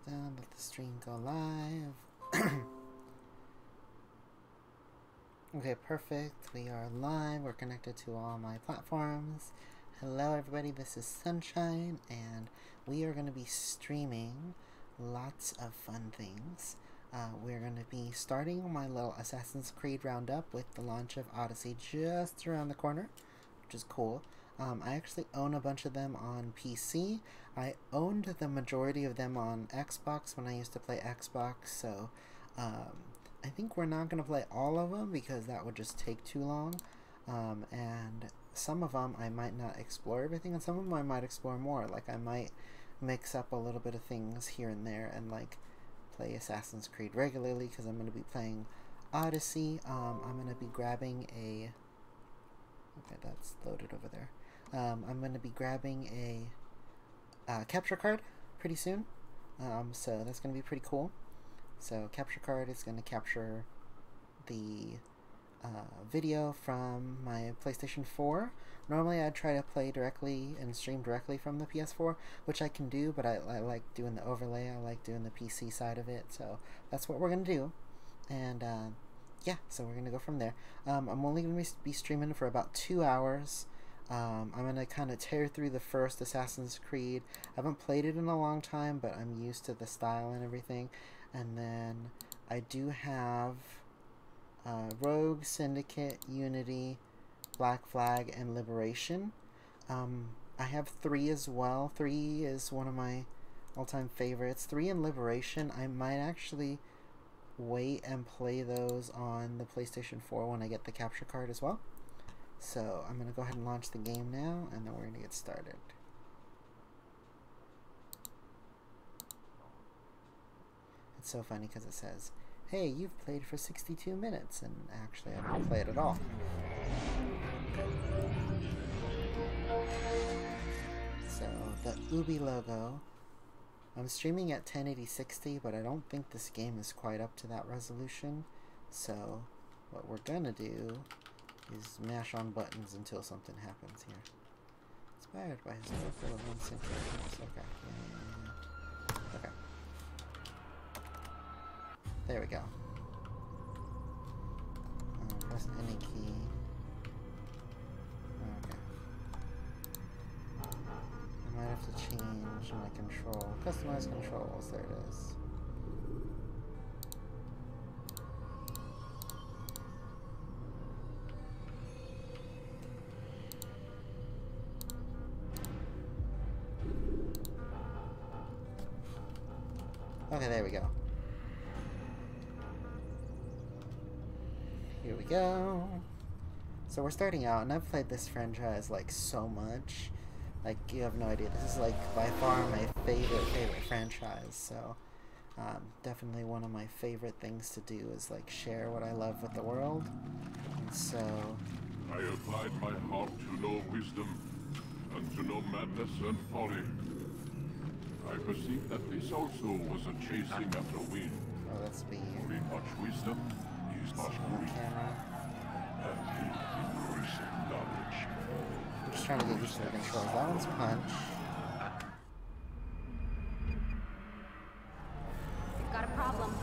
down, let the stream go live. Okay, perfect. We are live. We're connected to all my platforms. Hello everybody, this is Sunshine, and we are going to be streaming lots of fun things. We're going to be starting my little Assassin's Creed roundup with the launch of Odyssey just around the corner, which is cool. I actually own a bunch of them on PC. I owned the majority of them on Xbox when I used to play Xbox, so I think we're not going to play all of them because that would just take too long. And some of them I might not explore everything, and some of them I might explore more. Like I might mix up a little bit of things here and there and like play Assassin's Creed regularly because I'm going to be playing Odyssey. I'm going to be grabbing a... Okay, that's loaded over there. I'm going to be grabbing a capture card pretty soon. So that's going to be pretty cool. So capture card is going to capture the video from my PlayStation 4. Normally I'd try to play directly and stream directly from the PS4, which I can do, but I like doing the overlay. I like doing the PC side of it, so that's what we're going to do. And yeah, so we're going to go from there. I'm only going to be streaming for about 2 hours. I'm going to kind of tear through the first Assassin's Creed. I haven't played it in a long time, but I'm used to the style and everything. And then I do have Rogue, Syndicate, Unity, Black Flag, and Liberation. I have 3 as well. 3 is one of my all-time favorites. 3 and Liberation, I might actually wait and play those on the PlayStation 4 when I get the capture card as well. So I'm going to go ahead and launch the game now, and then we're going to get started. It's so funny because it says, hey, you've played for 62 minutes, and actually I didn't play it at all. So, the Ubi logo. I'm streaming at 1080-60, but I don't think this game is quite up to that resolution. So, what we're gonna do is mash on buttons until something happens here. Inspired by historical events and characters. Okay. Okay. There we go. Press any key. Okay. I might have to change my control. Customize controls. There it is. Okay, there we go. Here we go. So we're starting out, and I've played this franchise like so much. Like, you have no idea. This is like by far my favorite franchise. So definitely one of my favorite things to do is like share what I love with the world. And so I applied my heart to know wisdom and to know madness and folly. I perceived that this also was a chasing after wind. oh, let's be Only much wisdom is much grief, camera. and increasing knowledge. I'm just trying to get used to the controls. That one's punch. We've got a problem.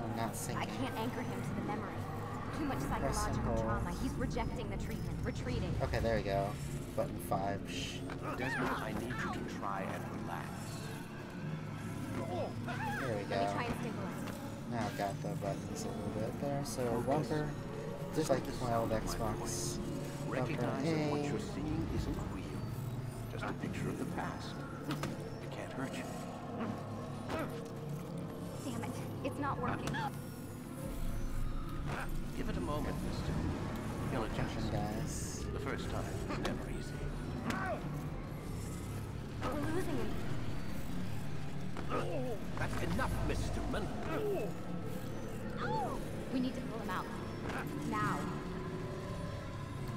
I'm not syncing. I can't anchor him to the memory. Too much psychological trauma. He's rejecting the treatment, retreating. Okay, there we go. Button 5. Shh. Desmond, I need you to try and relax. There we Let me go. try and stabilize. Now I've got the buttons a little bit there. So bumper, just like my old Xbox. Bumper Recognize that what A. you're seeing isn't real. Just a picture of the past. It can't hurt you. Damn it. It's not working. Give it a moment, mister. You'll adjust. Guys. The first time is never easy. We're losing him. That's enough, Mr. Man. We need to pull him out. Now.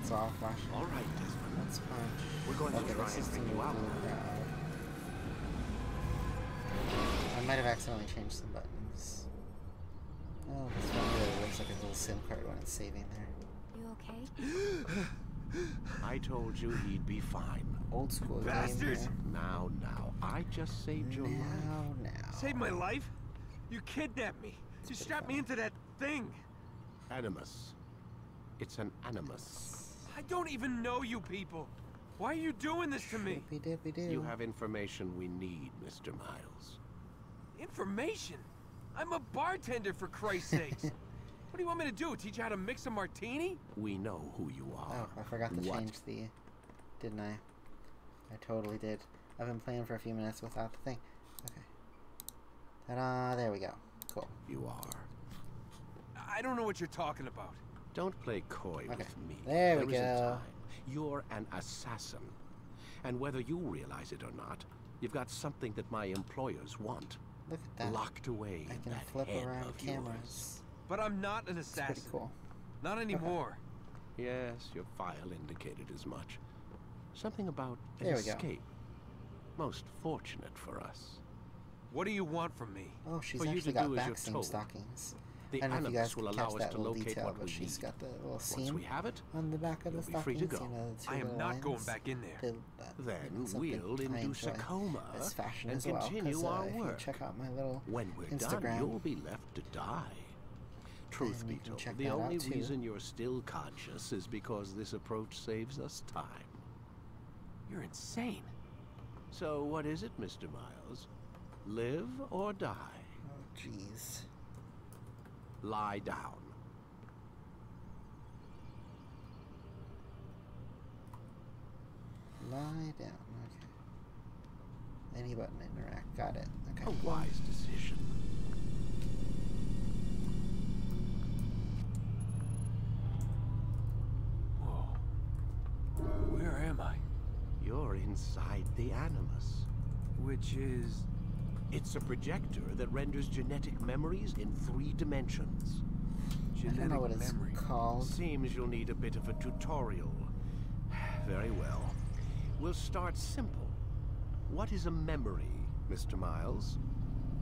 It's all flashing. All right, Desmond. Let's punch. We're going to Okay, try this and is the bring new you out. crowd. I might have accidentally changed some buttons. Oh, this one really looks like a little SIM card when it's saving there. You okay? I told you he'd be fine. old school Bastards! game Now, I just saved your here. life. Now. Saved my life? You kidnapped me. You strapped me into that thing. Animus. It's an animus. I don't even know you people. Why are you doing this to me? Dippy-dippy-doo. You have information we need, Mr. Miles. Information? I'm a bartender, for Christ's sakes. What do you want me to do? Teach you how to mix a martini? We know who you are. Oh, I forgot to What? change the... Didn't I? I totally did. I've been playing for a few minutes without the thing. Okay. Ta-da! There we go. Cool. You are. I don't know what you're talking about. Don't play coy Okay. with me. There we isn't go. time. You're an assassin. And whether you realize it or not, you've got something that my employers want. Look at that. Locked away I in can that flip head around of cameras. yours. But I'm not an It's assassin. pretty cool. Not anymore. Yes, your file indicated as much. Something about an There we go. escape. Most fortunate for us. What do you want from me? Oh, she's For you actually to got do as you're vaccine told. stockings. The I don't know if you guys animus will can allow catch us that to little locate detail, what but we she's need. got the little Once seam we have it, on the back of the you'll be free to stockings. go. You know, the two I am little not going lines. back in there. They- Then something we'll I induce a enjoy coma as fashion and as well, continue 'cause, our if you work. check out my little When we're Instagram, done, you'll be left to die. Truth and be you can told, check the that out only too. reason you're still conscious is because this approach saves us time. You're insane. So what is it, Mr. Miles? Live or die? Oh, jeez. Lie down. Lie down. Okay. Any button interact. Got it. Okay. A wise decision. Whoa. Where am I? You're inside the animus. Which is... It's a projector that renders genetic memories in 3 dimensions. I don't genetic know what it's memory. called. Seems you'll need a bit of a tutorial. Very well. We'll start simple. What is a memory, Mr. Miles?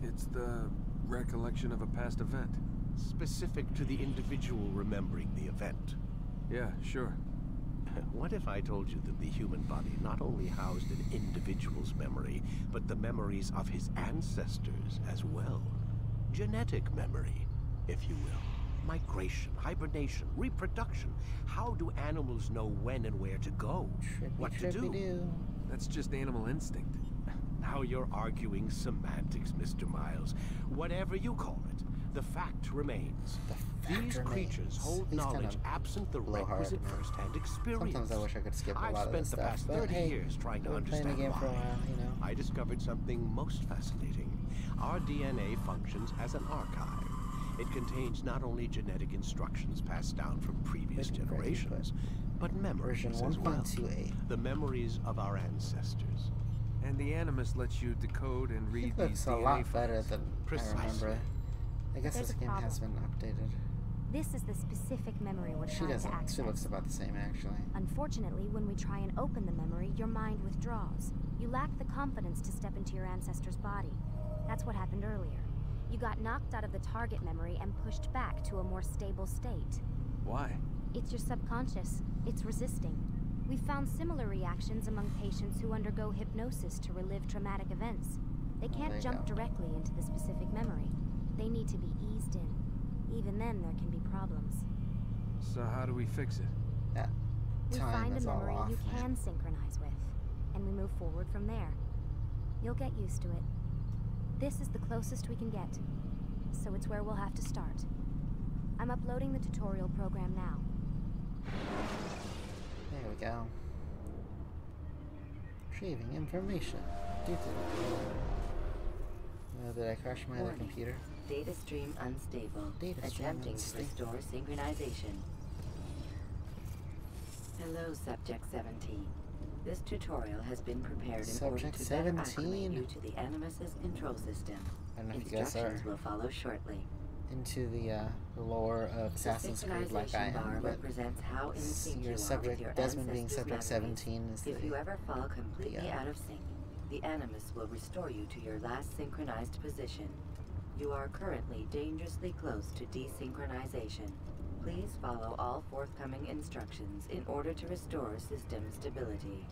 It's the recollection of a past event. Specific to the individual remembering the event. Yeah, sure. What if I told you that the human body not only housed an individual's memory, but the memories of his ancestors as well? Genetic memory, if you will. Migration, hibernation, reproduction. How do animals know when and where to go? What to do? Trippy-do. That's just animal instinct. Now you're arguing semantics, Mr. Miles. Whatever you call it, the fact remains. The fact These remains. creatures hold He's knowledge kinda absent the blowhard. requisite first-hand experience. Sometimes I wish I could skip a I've lot of spent this the stuff, past but 30 hey, years trying to I've been playing understand the game why. for a while, you know. I discovered something most fascinating. Our DNA functions as an archive. It contains not only genetic instructions passed down from previous Wait, generations, but memories Version as well. 1.28. The memories of our ancestors. And the animus lets you decode and read It these looks a DNA lot better files. than I Precisely. remember. I guess There's this a game has been problem. updated. This is the specific memory we're She trying to doesn't. access. She looks about the same, actually. Unfortunately, when we try and open the memory, your mind withdraws. You lack the confidence to step into your ancestor's body. That's what happened earlier. You got knocked out of the target memory and pushed back to a more stable state. Why? It's your subconscious. It's resisting. We've found similar reactions among patients who undergo hypnosis to relive traumatic events. They there can't you jump go. directly into the specific memory. They need to be eased in. Even then, there can be problems. So how do we fix it? That We time find a is all memory off, you man. can synchronize with, and we move forward from there. You'll get used to it. This is the closest we can get, so it's where we'll have to start. I'm uploading the tutorial program now. There we go. Retrieving information. Did I crash my other Warning. computer? Data stream unstable. Data stream Attempting unstable. to restore synchronization. Hello, Subject 17. This tutorial has been prepared in order Subject to better 17? acclimate you to the Animus's control system. I don't know if you guys Instructions are will follow shortly. into the lore of Assassin's Creed like I synchronization bar am, but represents how in sync you your are subject, with your Desmond being ancestors' subject memories. 17 is If you ever fall completely the, out of sync, the Animus will restore you to your last synchronized position. You are currently dangerously close to desynchronization. Please follow all forthcoming instructions in order to restore system stability.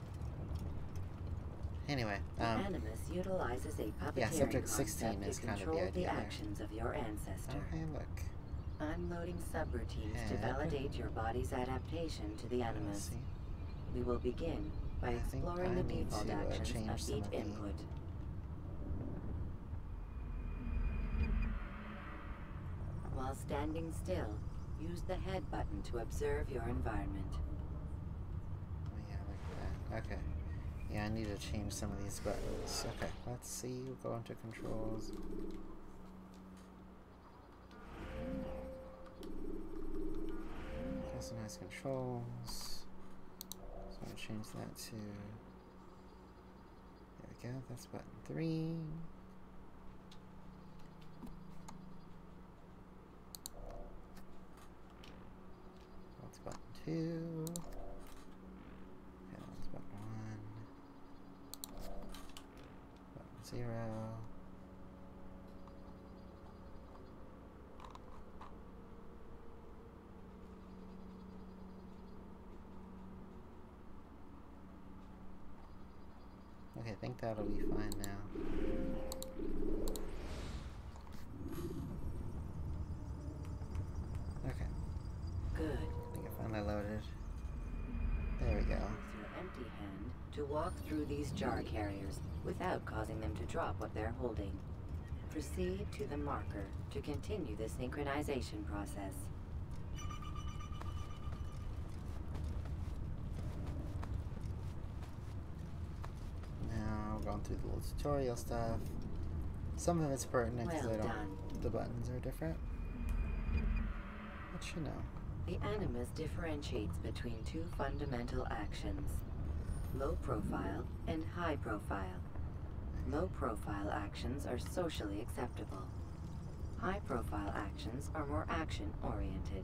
Anyway, The Animus utilizes a puppeteering yeah, subject concept 16 to is kind of the control the idea there. actions of your ancestor. Oh, hey, look. I'm loading subroutines to Head. validate your body's adaptation to the Let's Animus. see. We will begin by I think exploring I the need default to, actions change of some each of the- input. While standing still, use the head button to observe your environment. Oh, yeah, like that. Okay. Yeah, I need to change some of these buttons. Okay, let's see. We'll go into controls. Customize controls. So I'm going to change that to... There we go. That's button 3. That's button 2. Okay, that's button 1. Button 0. Okay, I think that'll be fine now. Okay, Good. I think I finally loaded. There we go. Use your empty hand to walk through these jar carriers without causing them to drop what they're holding. Proceed to the marker to continue the synchronization process. Now, going through the little tutorial stuff. Some of it's pertinent because Well done. the buttons are different. What you know? The Animus differentiates between two fundamental actions: low profile and high profile. Low profile actions are socially acceptable. High profile actions are more action oriented.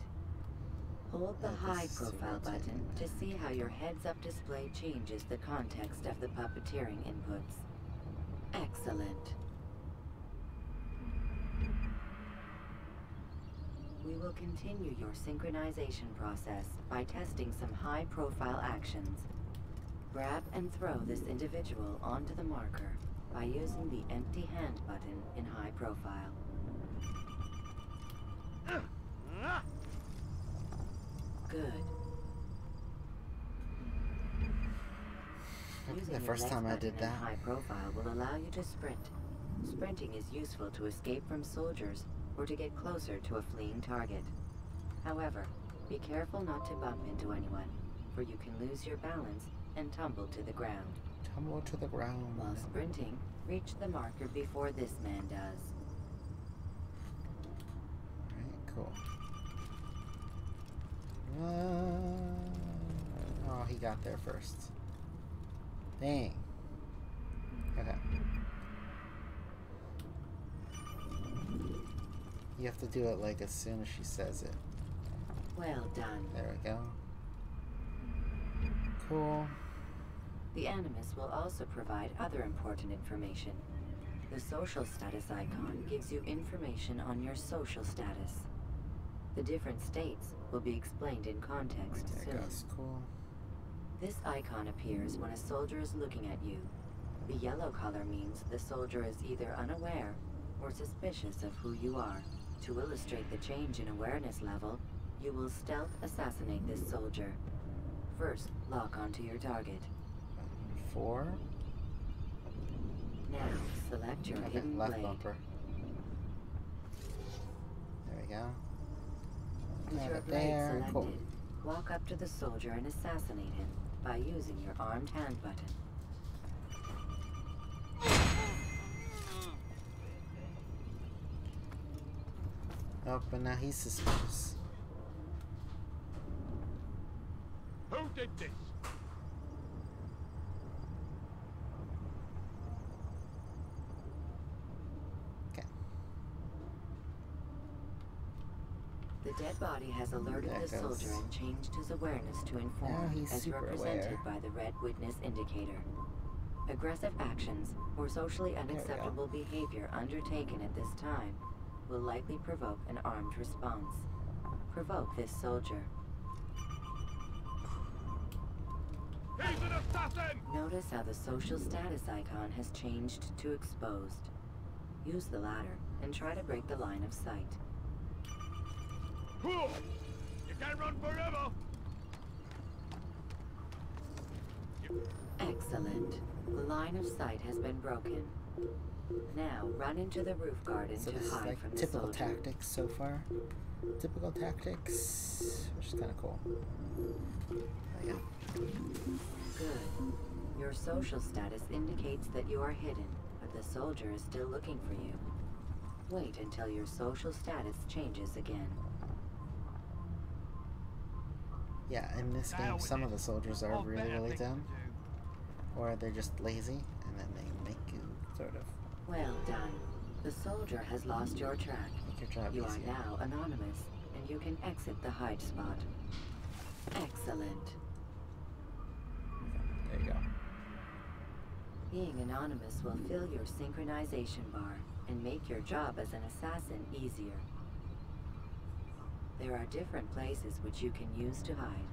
Hold the This high is to profile rotate button it. to see how your heads up display changes the context of the puppeteering inputs. Excellent. We will continue your synchronization process by testing some high-profile actions. Grab and throw this individual onto the marker by using the empty hand button in high profile. Good. I think Using the your first legs time I button did in that. high profile will allow you to sprint. Sprinting is useful to escape from soldiers or to get closer to a fleeing target. However, be careful not to bump into anyone, for you can lose your balance and tumble to the ground. Tumble to the ground. While sprinting, reach the marker before this man does. Alright, cool. Oh, he got there first. Dang. Okay. You have to do it like as soon as she says it. Well done. There we go. Cool. The Animus will also provide other important information. The social status icon gives you information on your social status. The different states will be explained in context There soon. goes. Cool. This icon appears when a soldier is looking at you. The yellow color means the soldier is either unaware or suspicious of who you are. To illustrate the change in awareness level, you will stealth assassinate this soldier. First, lock onto your target. 4. Now, select your Okay, hidden left blade. bumper. There we go. With Got your it blade there. selected, Cool. walk up to the soldier and assassinate him by using your armed hand button. Oh, but now he's suspicious. Who did this? Okay. The dead body has alerted There the it goes. soldier and changed his awareness to Now inform, he's as super represented aware. by the red witness indicator. Aggressive actions or socially we go. unacceptable behavior undertaken at this time will likely provoke an armed response. Provoke this soldier. He's an assassin! Notice how the social status icon has changed to exposed. Use the ladder and try to break the line of sight. You can't run forever! Excellent. The line of sight has been broken. Now run into the roof garden So to this is hide like from the typical soldier. tactics so far. Typical tactics, which is kind of cool. There you go. Good. Your social status indicates that you are hidden, but the soldier is still looking for you. Wait until your social status changes again. Yeah, in this game, some of the soldiers are really dumb, or they're just lazy, and then they make you sort of Well done. The soldier has lost your track. make your job You are easier. now anonymous, and you can exit the hide spot. Excellent. There you go. Being anonymous will fill your synchronization bar and make your job as an assassin easier. There are different places which you can use to hide.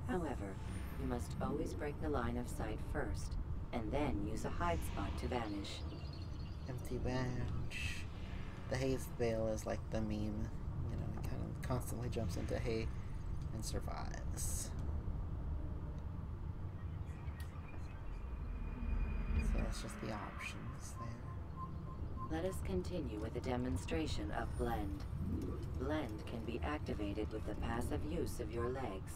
However, you must always break the line of sight first, and then use a hide spot to vanish. Empty bench. The haze veil is like the meme. You know, it kind of constantly jumps into hay and survives. So that's just the options there. Let us continue with a demonstration of Blend. Blend can be activated with the passive use of your legs.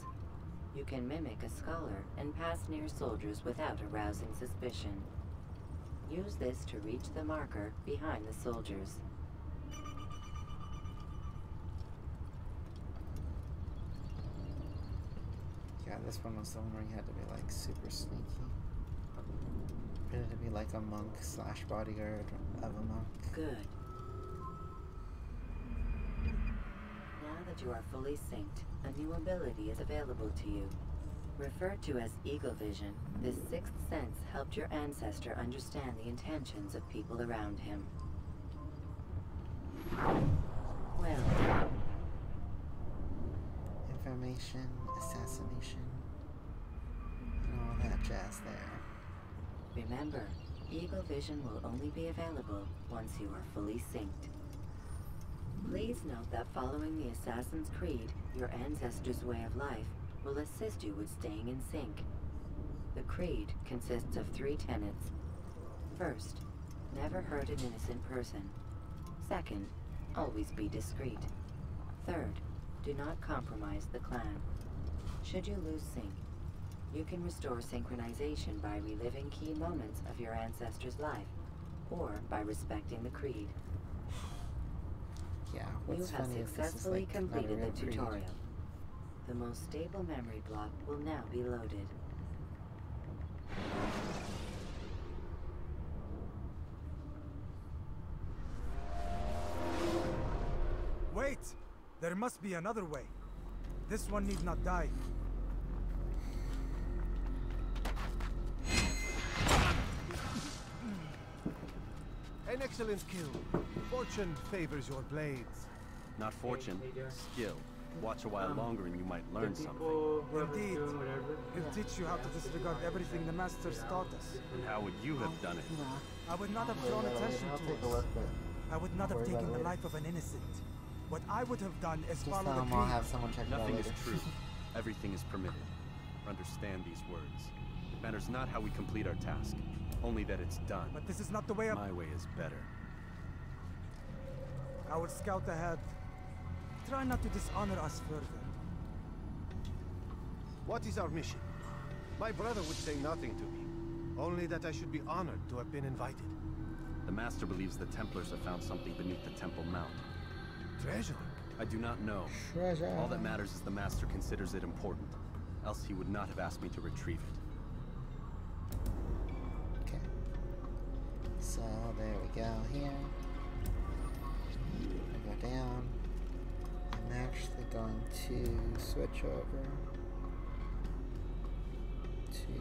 You can mimic a scholar and pass near soldiers without arousing suspicion. Use this to reach the marker behind the soldiers. Yeah, this one was the one where you had to be like super sneaky. You had to be like a monk / bodyguard of a monk. Good. Now that you are fully synced, a new ability is available to you. Referred to as Eagle Vision, this sixth sense helped your ancestor understand the intentions of people around him. Well done. Information, assassination, and all that jazz there. Remember, Eagle Vision will only be available once you are fully synced. Please note that following the Assassin's Creed, your ancestors' way of life will assist you with staying in sync. The Creed consists of 3 tenets. First, never hurt an innocent person. Second, always be discreet. Third, do not compromise the clan. Should you lose sync, you can restore synchronization by reliving key moments of your ancestor's life, or by respecting the Creed. Yeah, You what's have funny is this is successfully like not a completed real the Creed. tutorial. The most stable memory block will now be loaded. Wait! There must be another way. This one need not die. An excellent kill. Fortune favors your blades. Not fortune, skill. Watch a while longer and you might learn something. Indeed. He'll teach you how to disregard everything the Masters taught us. And how would you have done it? I would not have drawn attention to it. I would not have taken the life of an innocent. What I would have done is Just follow tell the them I'll Creed. have someone check it out Nothing is later. true. Everything is permitted. Understand these words. It matters not how we complete our task, only that it's done. But this is not the way of... My way is better. I will scout ahead. Try not to dishonor us further. What is our mission? My brother would say nothing to me, only that I should be honored to have been invited. The Master believes the Templars have found something beneath the Temple Mount. Treasure? I do not know. Treasure. All that matters is the Master considers it important. Else he would not have asked me to retrieve it. Okay. So there we go here. I go down. I'm actually going to switch over to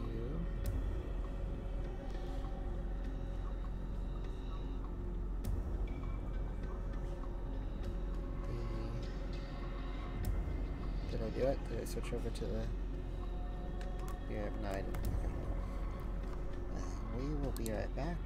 Did I do it? Did I switch over to the... Yeah, no, I didn't. Okay. be right back.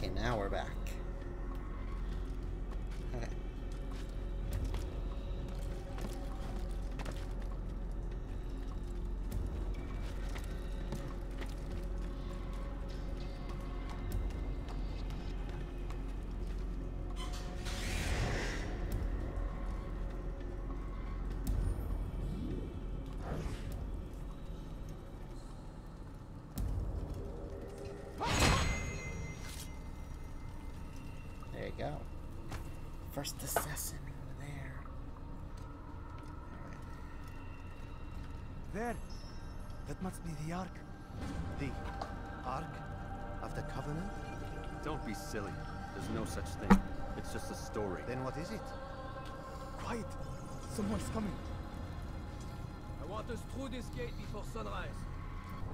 Okay, now we're back. Okay. There you go. First assassin over there. There. That must be the Ark. The Ark of the Covenant? Don't be silly. There's no such thing. It's just a story. Then what is it? Quiet. Someone's coming. I want us through this gate before sunrise.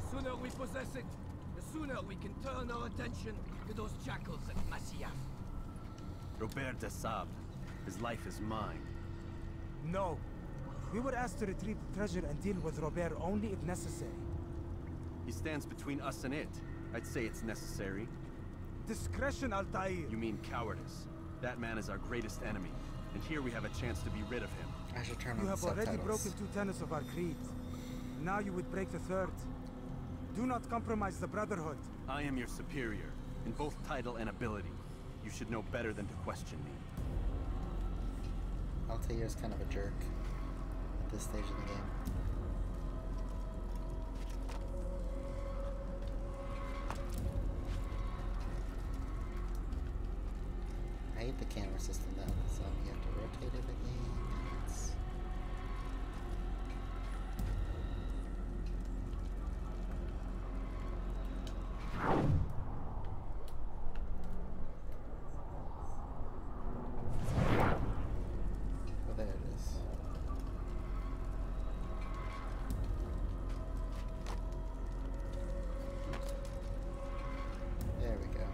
The sooner we possess it, the sooner we can turn our attention to those jackals at Masyaf. Robert de Sable. His life is mine. No. We were asked to retrieve the treasure and deal with Robert only if necessary. He stands between us and it. I'd say it's necessary. Discretion, Altair. You mean cowardice. That man is our greatest enemy, and here we have a chance to be rid of him. I should turn on You the have already subtitles. broken 2 tenets of our creed. Now you would break the 3rd. Do not compromise the Brotherhood. I am your superior, in both title and ability. You should know better than to question me. Altair's kind of a jerk at this stage of the game. I hate the camera system though, so you have to rotate everything. And it's... Oh, there it is. There we go.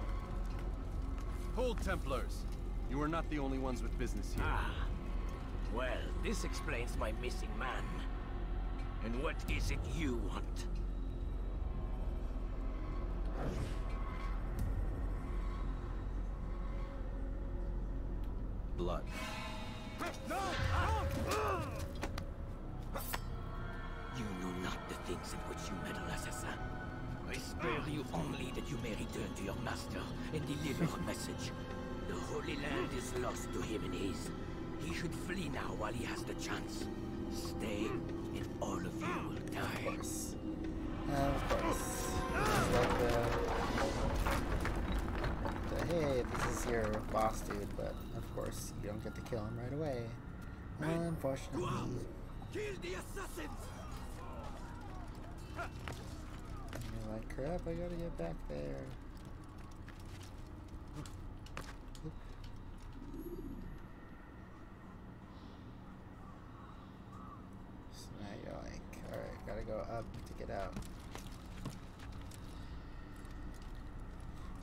Hold, Templars! You are not the only ones with business here. Ah. Well, this explains my missing man. And what is it you want? Blood. No! You know not the things in which you meddle, assassin. I spare you only that you may return to your master and deliver a message. The Holy Land is lost to him and his. He should flee now while he has the chance. Stay, and all of you will die. Of course. It's like the hey, this is your boss dude, but of course you don't get to kill him right away. Unfortunately. Kill the assassins! And you're like, crap, I gotta get back there. So now you're like, alright, gotta go up to get out.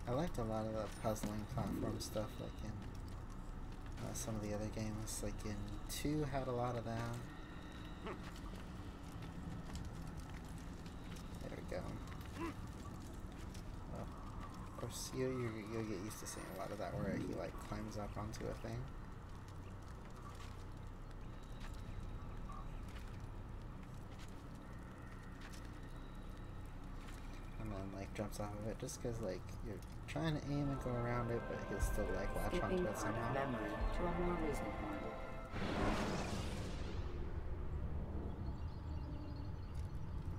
I liked a lot of the puzzling platform stuff, like in some of the other games. Like in 2 had a lot of that. There we go. Well, of course, you'll get used to seeing a lot of that where he like climbs up onto a thing. And then like jumps off of it just because like you're trying to aim and go around it, but he'll still like latch onto it somehow. Memory to a more recent one.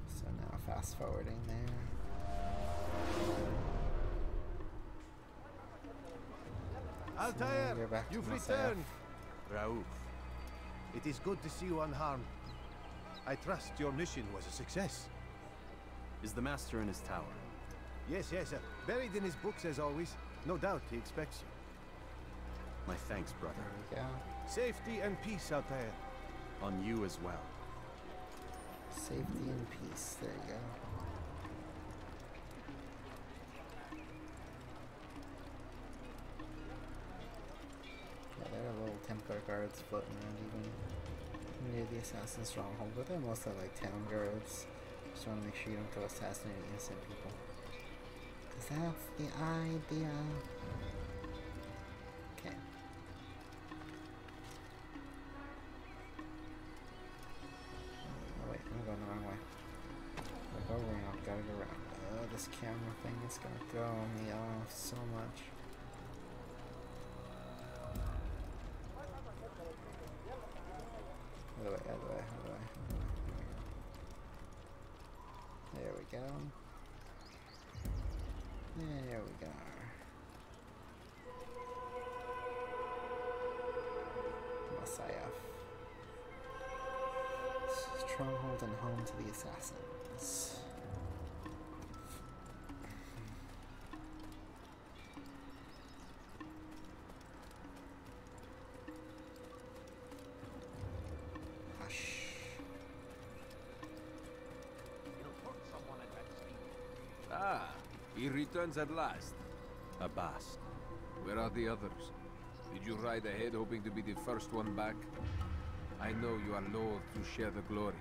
So now fast forwarding there. Altair, we're back to you've Masyaf. returned. Raouf, it is good to see you unharmed. I trust your mission was a success. Is the master in his tower? Yes, buried in his books as always. No doubt he expects you. My thanks, brother. There we go. Safety and peace, Altair. On you as well. Safety and peace. There you go. Yeah, there are little Templar guards floating around even near the assassin stronghold, but they're mostly like town guards. Just want to make sure you don't go assassinating innocent people. Because That's the idea. Okay. Oh wait, I'm going the wrong way. Gotta go around, gotta go around. Oh, this camera thing is gonna throw me off so much. Other way, other way, other way. There we go. There we go. Messiah. Stronghold and home to the assassins. He returns at last. Abbas. Where are the others? Did you ride ahead hoping to be the first one back? I know you are loath to share the glory.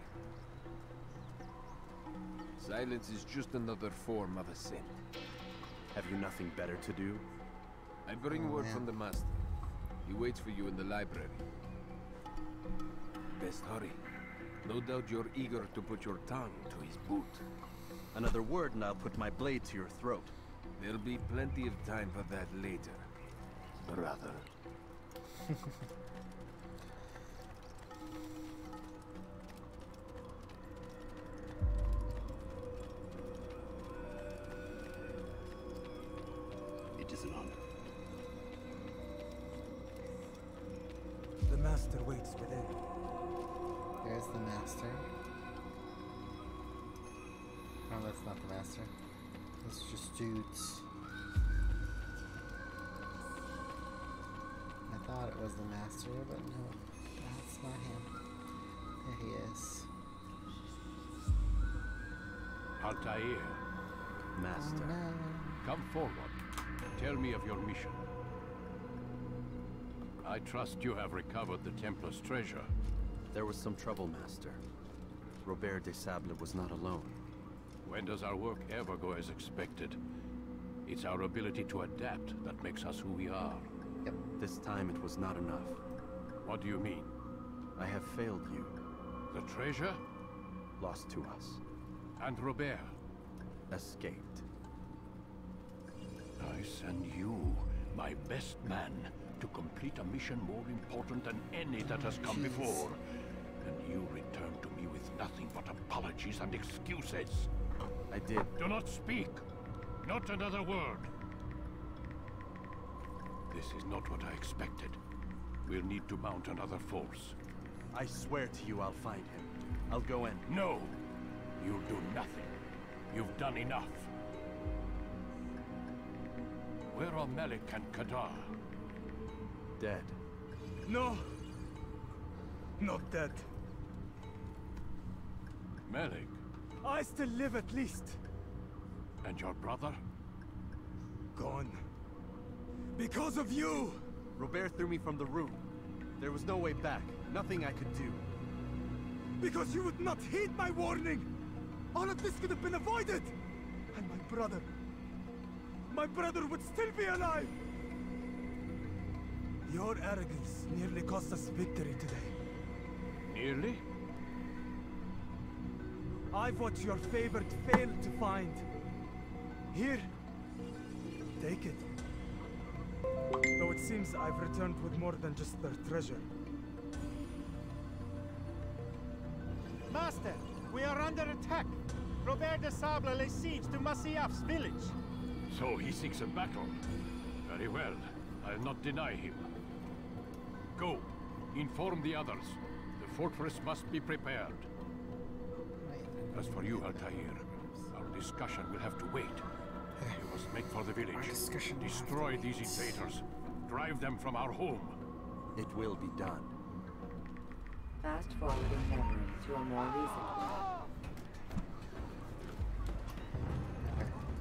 Silence is just another form of a sin. Have you nothing better to do? I bring word from the Master. He waits for you in the library. Best hurry. No doubt you're eager to put your tongue to his boot. Another word and I'll put my blade to your throat. There'll be plenty of time for that later, brother. It is an honor. The Master waits within. There's the Master. Oh, that's not the Master. It's just dudes. I thought it was the Master, but no, that's not him. There he is. Altair. Master. Oh, no. Come forward. Tell me of your mission. I trust you have recovered the Templar's treasure. There was some trouble, Master. Robert de Sable was not alone. When does our work ever go as expected? It's our ability to adapt that makes us who we are. Yep. This time it was not enough. What do you mean? I have failed you. The treasure? Lost to us. And Robert? Escaped. I send you, my best man, to complete a mission more important than any that has come before. And you return to me with nothing but apologies and excuses. I did. Do not speak. Not another word. This is not what I expected. We'll need to mount another force. I swear to you I'll find him. I'll go in. No! You'll do nothing. You've done enough. Where are Malik and Kadar? Dead. No! Not dead. Malik? I still live at least. And your brother? Gone. Because of you! Robert threw me from the room. There was no way back. Nothing I could do. Because you would not heed my warning! All of this could have been avoided! And my brother would still be alive! Your arrogance nearly cost us victory today. Nearly? I've what your favored failed to find. Here, take it. Though it seems I've returned with more than just their treasure. Master, we are under attack. Robert de Sable lays siege to Masyaf's village. So he seeks a battle. Very well. I'll not deny him. Go. Inform the others. The fortress must be prepared. As for you, Altair, our discussion will have to wait. You must make for the village. Destroy these invaders. Drive them from our home. It will be done. Fast forwarding memory to a more recent one.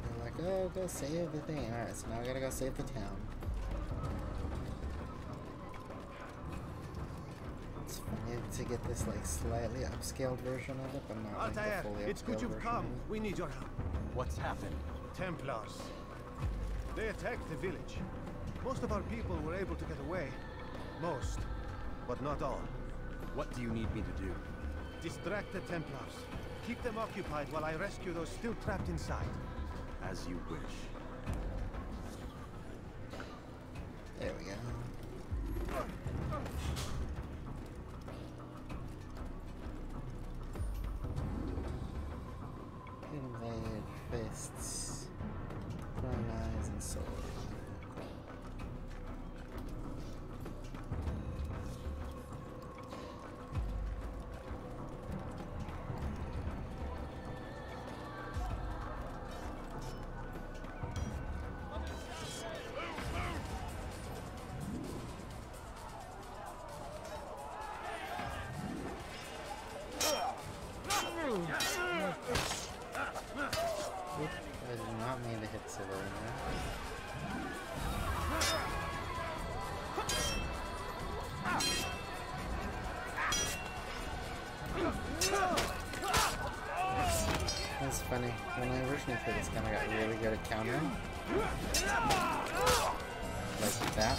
They're like, oh, go save the thing. Alright, so now I gotta go save the town. It's funny to get this like slightly upscaled version of it, but not like Altair, the fully it's good upscaled you've version come. of it. We need your help. What's happened? Templars. They attacked the village. Most of our people were able to get away. Most, but not all. What do you need me to do? Distract the Templars. Keep them occupied while I rescue those still trapped inside. As you wish. There we go. Invade, fists, throwing knives, and sword. I did not mean to hit civilian there. That's funny. When I originally played this game, I got really good at countering. Like that.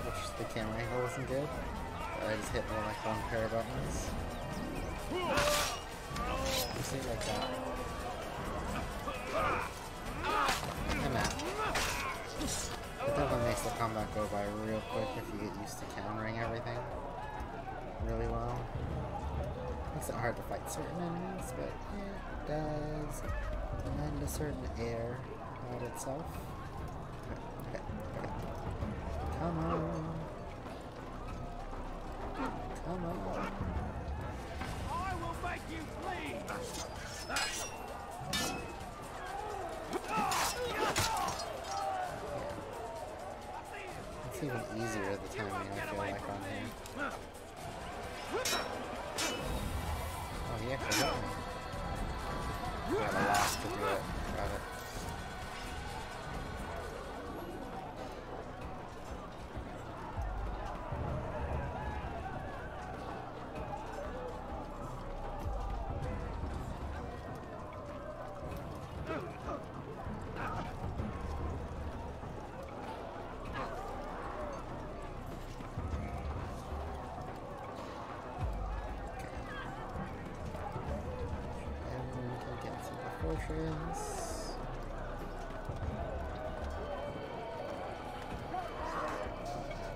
Which the camera angle wasn't good. But I just hit more like one pair of buttons. You see, like that. And that. It definitely makes the combat go by real quick if you get used to countering everything really well. Makes it hard to fight certain enemies, but it does lend a certain air about itself. Okay. Come on. Come on. I will make you bleed! It's even easier the timing, I feel like, on here. Oh, he actually hit me. I have a loss to do it. Got it. Fortress.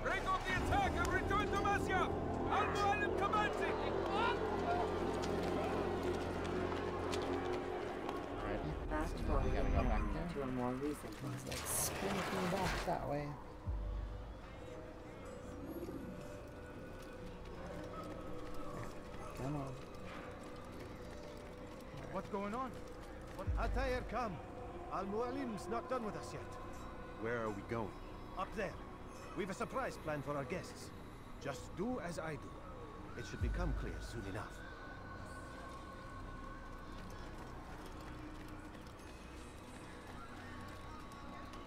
Break off the attack and return to Masya! Al-Mualim commencing! Fast So forward we gotta go back there. to a more recent one. It's like spinning back that way. Come on. What's going on? Altair, come. Al-Mualim's not done with us yet. Where are we going? Up there. We've a surprise plan for our guests. Just do as I do. It should become clear soon enough.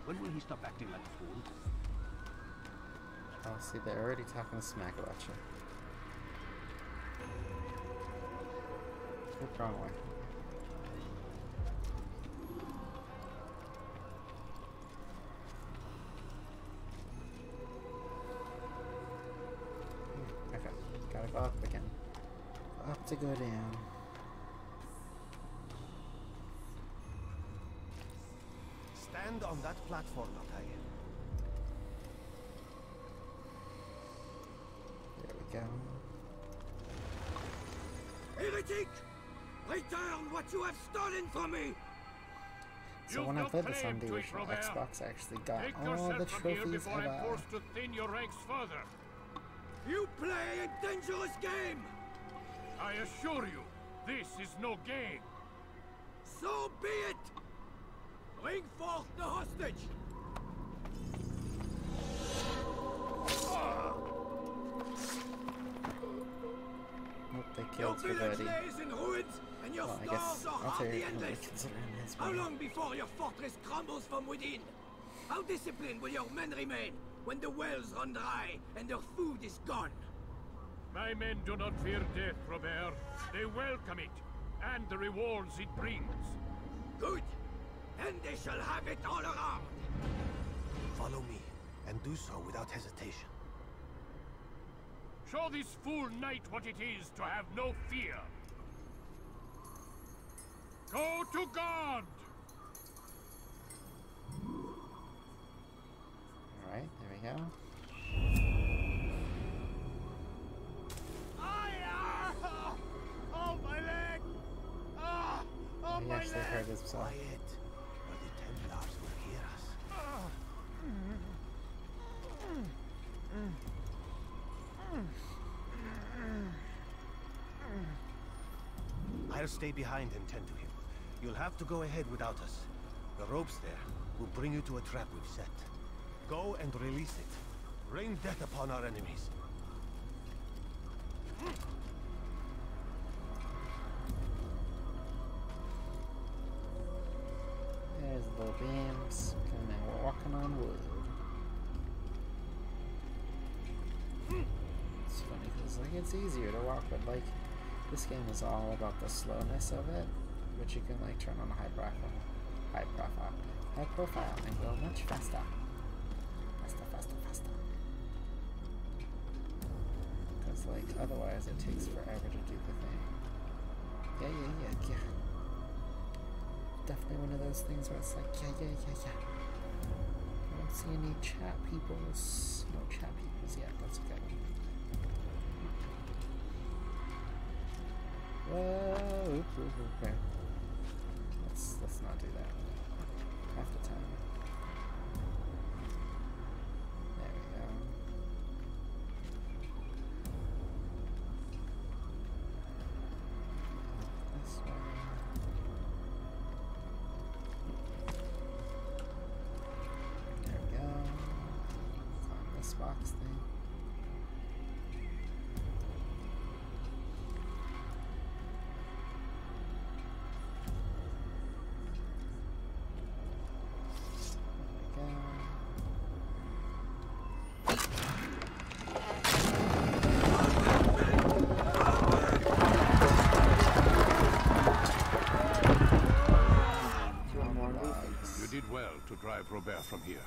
When will he stop acting like a fool? Oh, see, they're already talking smack about you. Look wrong way. Okay, gotta go up again. Up to go down. Stand on that platform, Altair. There we go. Heretic! Return what you have stolen from me! So when I played this on the original Xbox, I actually got all the trophies I'm ever. forced to thin your ranks further. You play a dangerous game! I assure you, this is no game. So be it! Bring forth the hostage! Nope, they Your killed village Trivedi. lays in ruins, and your Well, I guess stars are Altair hardly isn't really endless. considering his How money. long before your fortress crumbles from within? How disciplined will your men remain when the wells run dry and their food is gone? My men do not fear death, Robert. They welcome it, and the rewards it brings. Good. Then they shall have it all around. Follow me, and do so without hesitation. Show this fool knight what it is to have no fear. Go to God! Alright, there we go. Oh, my leg! Oh, He my actually leg! hurt himself. Quiet, or the Templars will hear us. I'll stay behind and tend to him. You'll have to go ahead without us. The ropes there will bring you to a trap we've set. Go and release it. Rain death upon our enemies. There's the little beams. Okay, now we're walking on wood. It's funny because like it's easier to walk, but like this game is all about the slowness of it, which you can like turn on high profile, and go much faster. Faster. Because like otherwise it takes forever to do the thing. Yeah. Definitely one of those things where it's like, yeah. I don't see any chat peoples. No chat peoples yet, that's okay. Whoa, okay. Let's not do that. Half the time. There we go. This way. There we go. Climb this box thing. To drive Robert from here.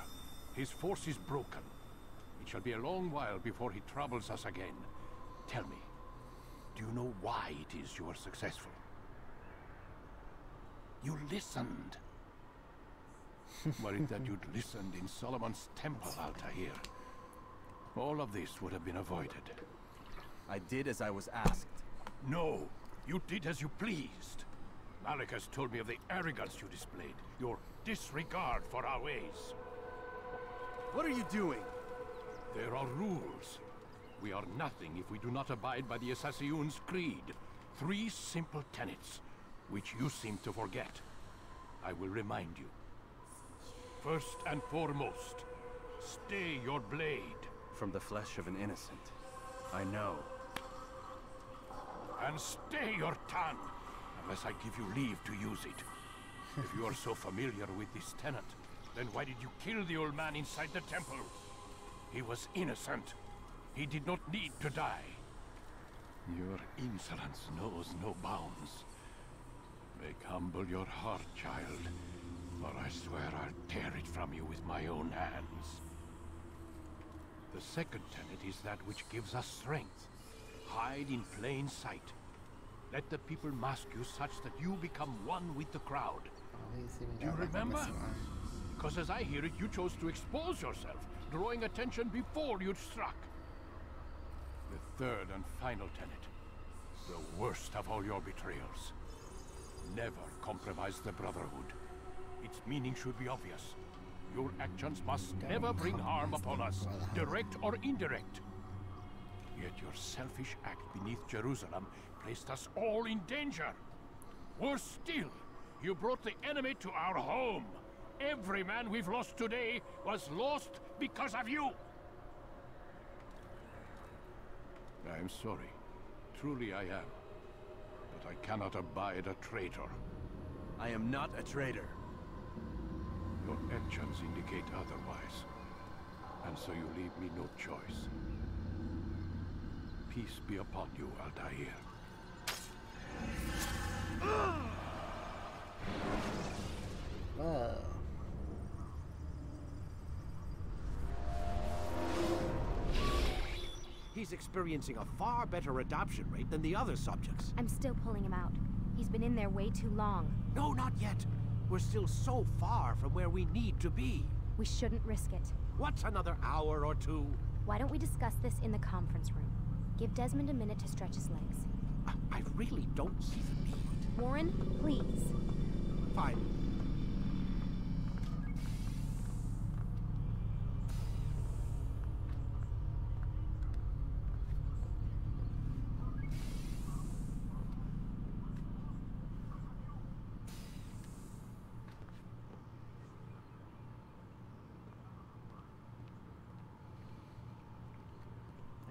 His force is broken. It shall be a long while before he troubles us again. Tell me, do you know why it is you are successful? You listened. Were it that you'd listened in Solomon's temple, Altair, all of this would have been avoided. I did as I was asked. No, you did as you pleased. Malik has told me of the arrogance you displayed, your disregard for our ways. What are you doing? There are rules. We are nothing if we do not abide by the Assassin's creed. 3 simple tenets, which you seem to forget. I will remind you. First and foremost, stay your blade. From the flesh of an innocent. I know. And stay your tongue, unless I give you leave to use it. If you are so familiar with this tenet, then why did you kill the old man inside the temple? He was innocent. He did not need to die. Your insolence knows no bounds. Make humble your heart, child, or I swear I'll tear it from you with my own hands. The second tenet is that which gives us strength. Hide in plain sight. Let the people mask you such that you become one with the crowd. Do you remember? Because as I hear it, you chose to expose yourself, drawing attention before you'd struck. The third and final tenet, the worst of all your betrayals. Never compromise the Brotherhood. Its meaning should be obvious. Your actions must never bring harm upon us, direct or indirect. Yet your selfish act beneath Jerusalem placed us all in danger. Worse still, you brought the enemy to our home. Every man we've lost today was lost because of you. I am sorry. Truly I am. But I cannot abide a traitor. I am not a traitor. Your actions indicate otherwise. And so you leave me no choice. Peace be upon you, Altair. Whoa. He's experiencing a far better adoption rate than the other subjects. I'm still pulling him out. He's been in there way too long. No, not yet. We're still so far from where we need to be. We shouldn't risk it. What's another hour or two? Why don't we discuss this in the conference room? Give Desmond a minute to stretch his legs. I really don't see the need. Warren, please. Fine.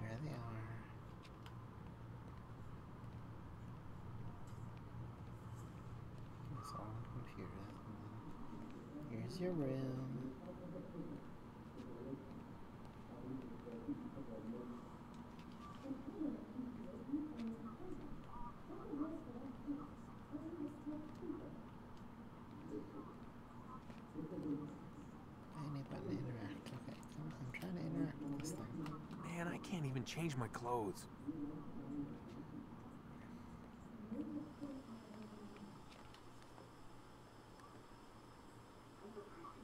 There they are. It's all on computers. Here's your room. Any button to interact. Okay, come on, I'm trying to interact with this thing. Man, I can't even change my clothes.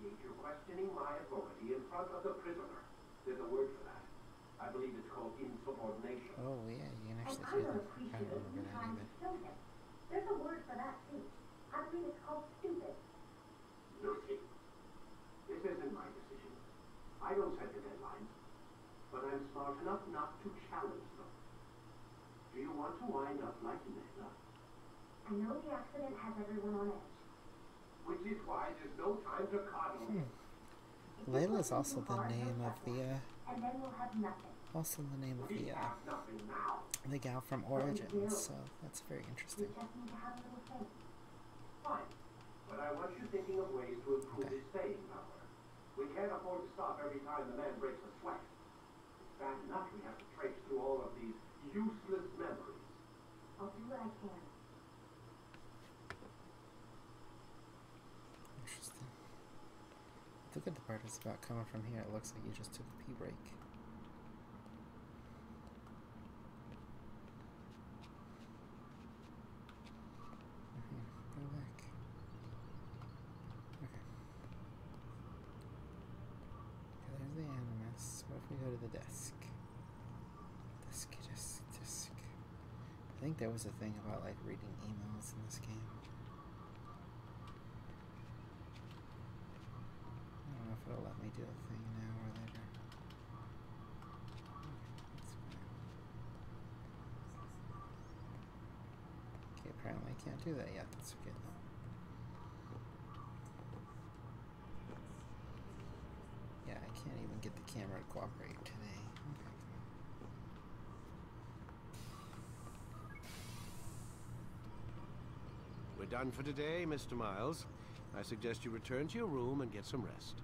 You're questioning my authority in front of the prisoner. There's a word for that. I believe it's called insubordination. Oh yeah, you can actually do that. I don't remember that either. There's a word for that too. I believe it's called stupid. Lucy, this isn't my decision. I don't set the deadlines, but I'm smart enough not to challenge them. Do you want to wind up like Nessa? I know the accident has everyone on edge. Which is why there's no time to coddle. Layla's also the name of the And then we'll have nothing. also the name of the gal from Origins, so that's very interesting. We just need to have a little faith. Fine, but I want you thinking of ways to improve his staying power. We can't afford to stop every time the man breaks a sweat. It's bad enough we have to trace through all of these useless memories. I'll do what I can. Interesting. The good part is about coming from here, it looks like you just took a pee break. Go back. Okay. There's the Animus. What if we go to the desk? Desk. I think there was a thing about like reading emails in this game. I don't know if it'll let me do a thing now or later. Okay, that's fine. Okay, apparently I can't do that yet. That's okay though. Yeah, I can't even get the camera to cooperate today. Okay. We're done for today, Mr. Miles. I suggest you return to your room and get some rest.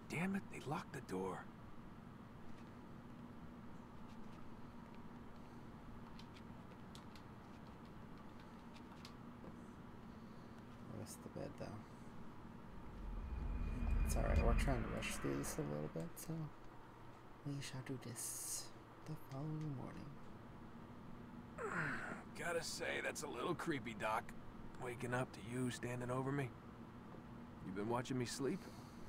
Damn it, they locked the door. Where's the bed, though? It's alright, we're trying to rush through this a little bit, so we shall do this the following morning. Gotta say, that's a little creepy, Doc. Waking up to you standing over me. You been watching me sleep?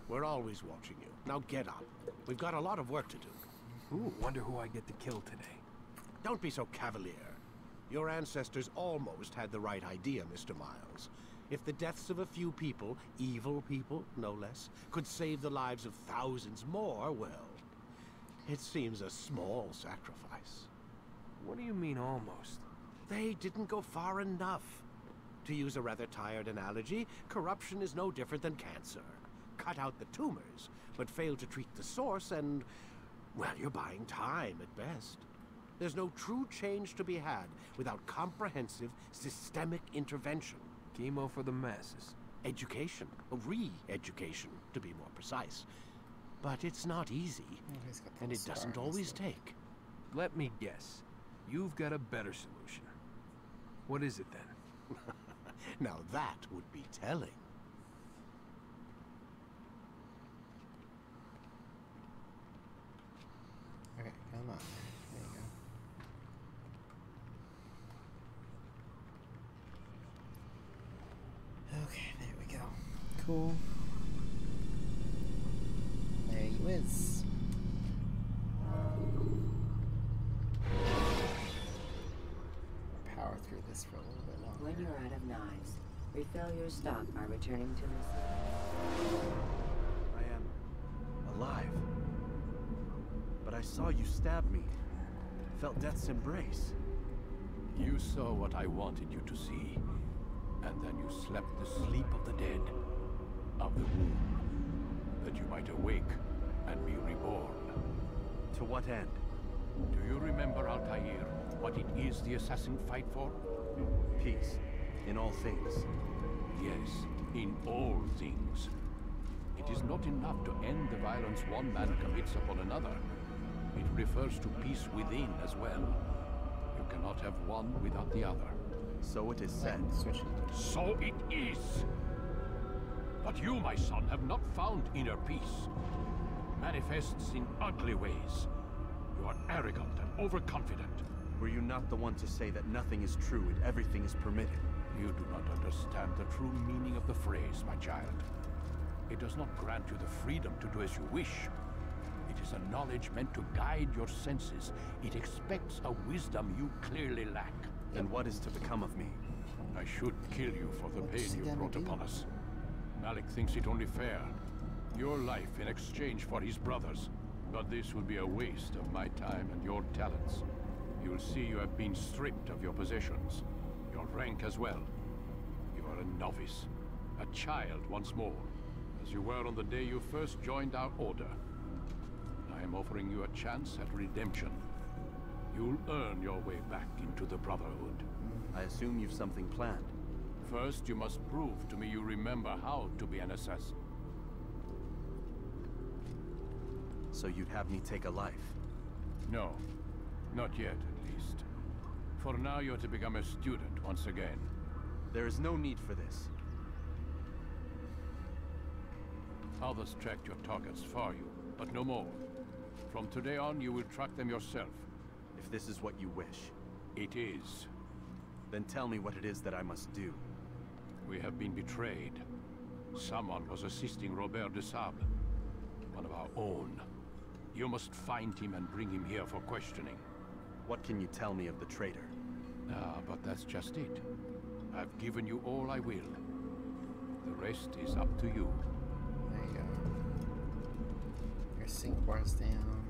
We're always watching you. Now get up. We've got a lot of work to do. Ooh, wonder who I get to kill today. Don't be so cavalier. Your ancestors almost had the right idea, Mr. Miles. If the deaths of a few people, evil people, no less, could save the lives of thousands more, well, it seems a small sacrifice. What do you mean, almost? They didn't go far enough. To use a rather tired analogy, corruption is no different than cancer. Cut out the tumors, but fail to treat the source and, well, you're buying time at best. There's no true change to be had without comprehensive, systemic intervention. Chemo for the masses. Education, re-education, to be more precise. But it's not easy, and it doesn't always take. Let me guess. You've got a better solution. What is it then? Now that would be telling. Okay, come on. There you go. Okay, there we go. Cool. There you is. Power through this for a little bit longer. When you're out of knives, refill your stock by returning to this. I am alive. But I saw you stab me. Felt death's embrace. You saw what I wanted you to see, and then you slept the sleep of the dead, of the womb, that you might awake and be reborn. To what end? Do you remember, Altair, what it is the assassin fight for? Peace. In all things. Yes, in all things. It is not enough to end the violence one man commits upon another. It refers to peace within as well. You cannot have one without the other. So it is said. So it is! But you, my son, have not found inner peace. It manifests in ugly ways. You are arrogant and overconfident. Were you not the one to say that nothing is true and everything is permitted? You do not understand the true meaning of the phrase, my child. It does not grant you the freedom to do as you wish. It is a knowledge meant to guide your senses. It expects a wisdom you clearly lack. Then what is to become of me? I should kill you for the pain you brought upon us. Malik thinks it only fair. Your life in exchange for his brother's. But this would be a waste of my time and your talents. You will see you have been stripped of your possessions. Your rank as well. You are a novice. A child once more. As you were on the day you first joined our order. I am offering you a chance at redemption. You'll earn your way back into the Brotherhood. I assume you've something planned. First, you must prove to me you remember how to be an assassin. So you'd have me take a life? No. Not yet, at least. For now, you're to become a student once again. There is no need for this. Others tracked your targets for you, but no more. From today on, you will track them yourself. If this is what you wish. It is. Then tell me what it is that I must do. We have been betrayed. Someone was assisting Robert de Sable, one of our own. You must find him and bring him here for questioning. What can you tell me of the traitor? But that's just it. I've given you all I will. The rest is up to you. There you go. Your sync bar's down.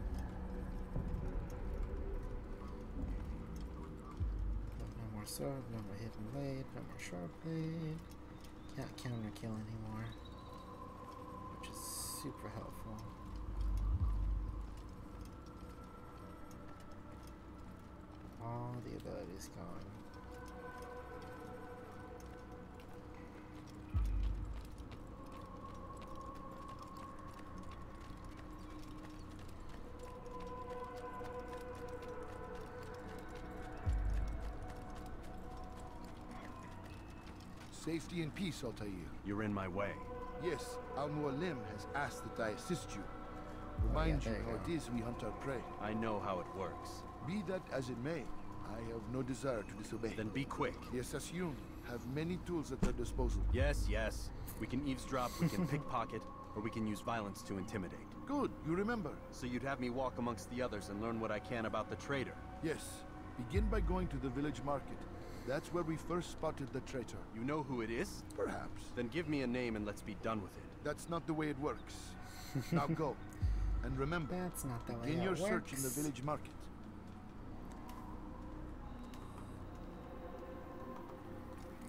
No more sword, no more hidden blade, no more sharp blade. Can't counter kill anymore, which is super helpful. All the abilities gone. Safety and peace, Altair. You're in my way. Yes, Al-Mualim has asked that I assist you. Remind you how it is we hunt our prey. I know how it works. Be that as it may, I have no desire to disobey. Then be quick. The Assassin have many tools at their disposal. Yes, yes. We can eavesdrop, we can pickpocket, or we can use violence to intimidate. Good, you remember. So you'd have me walk amongst the others and learn what I can about the traitor? Yes. Begin by going to the village market. That's where we first spotted the traitor. You know who it is? Perhaps. Then give me a name and let's be done with it. That's not the way it works. Now go. And remember, that's not the way begin your it search works. in the village market.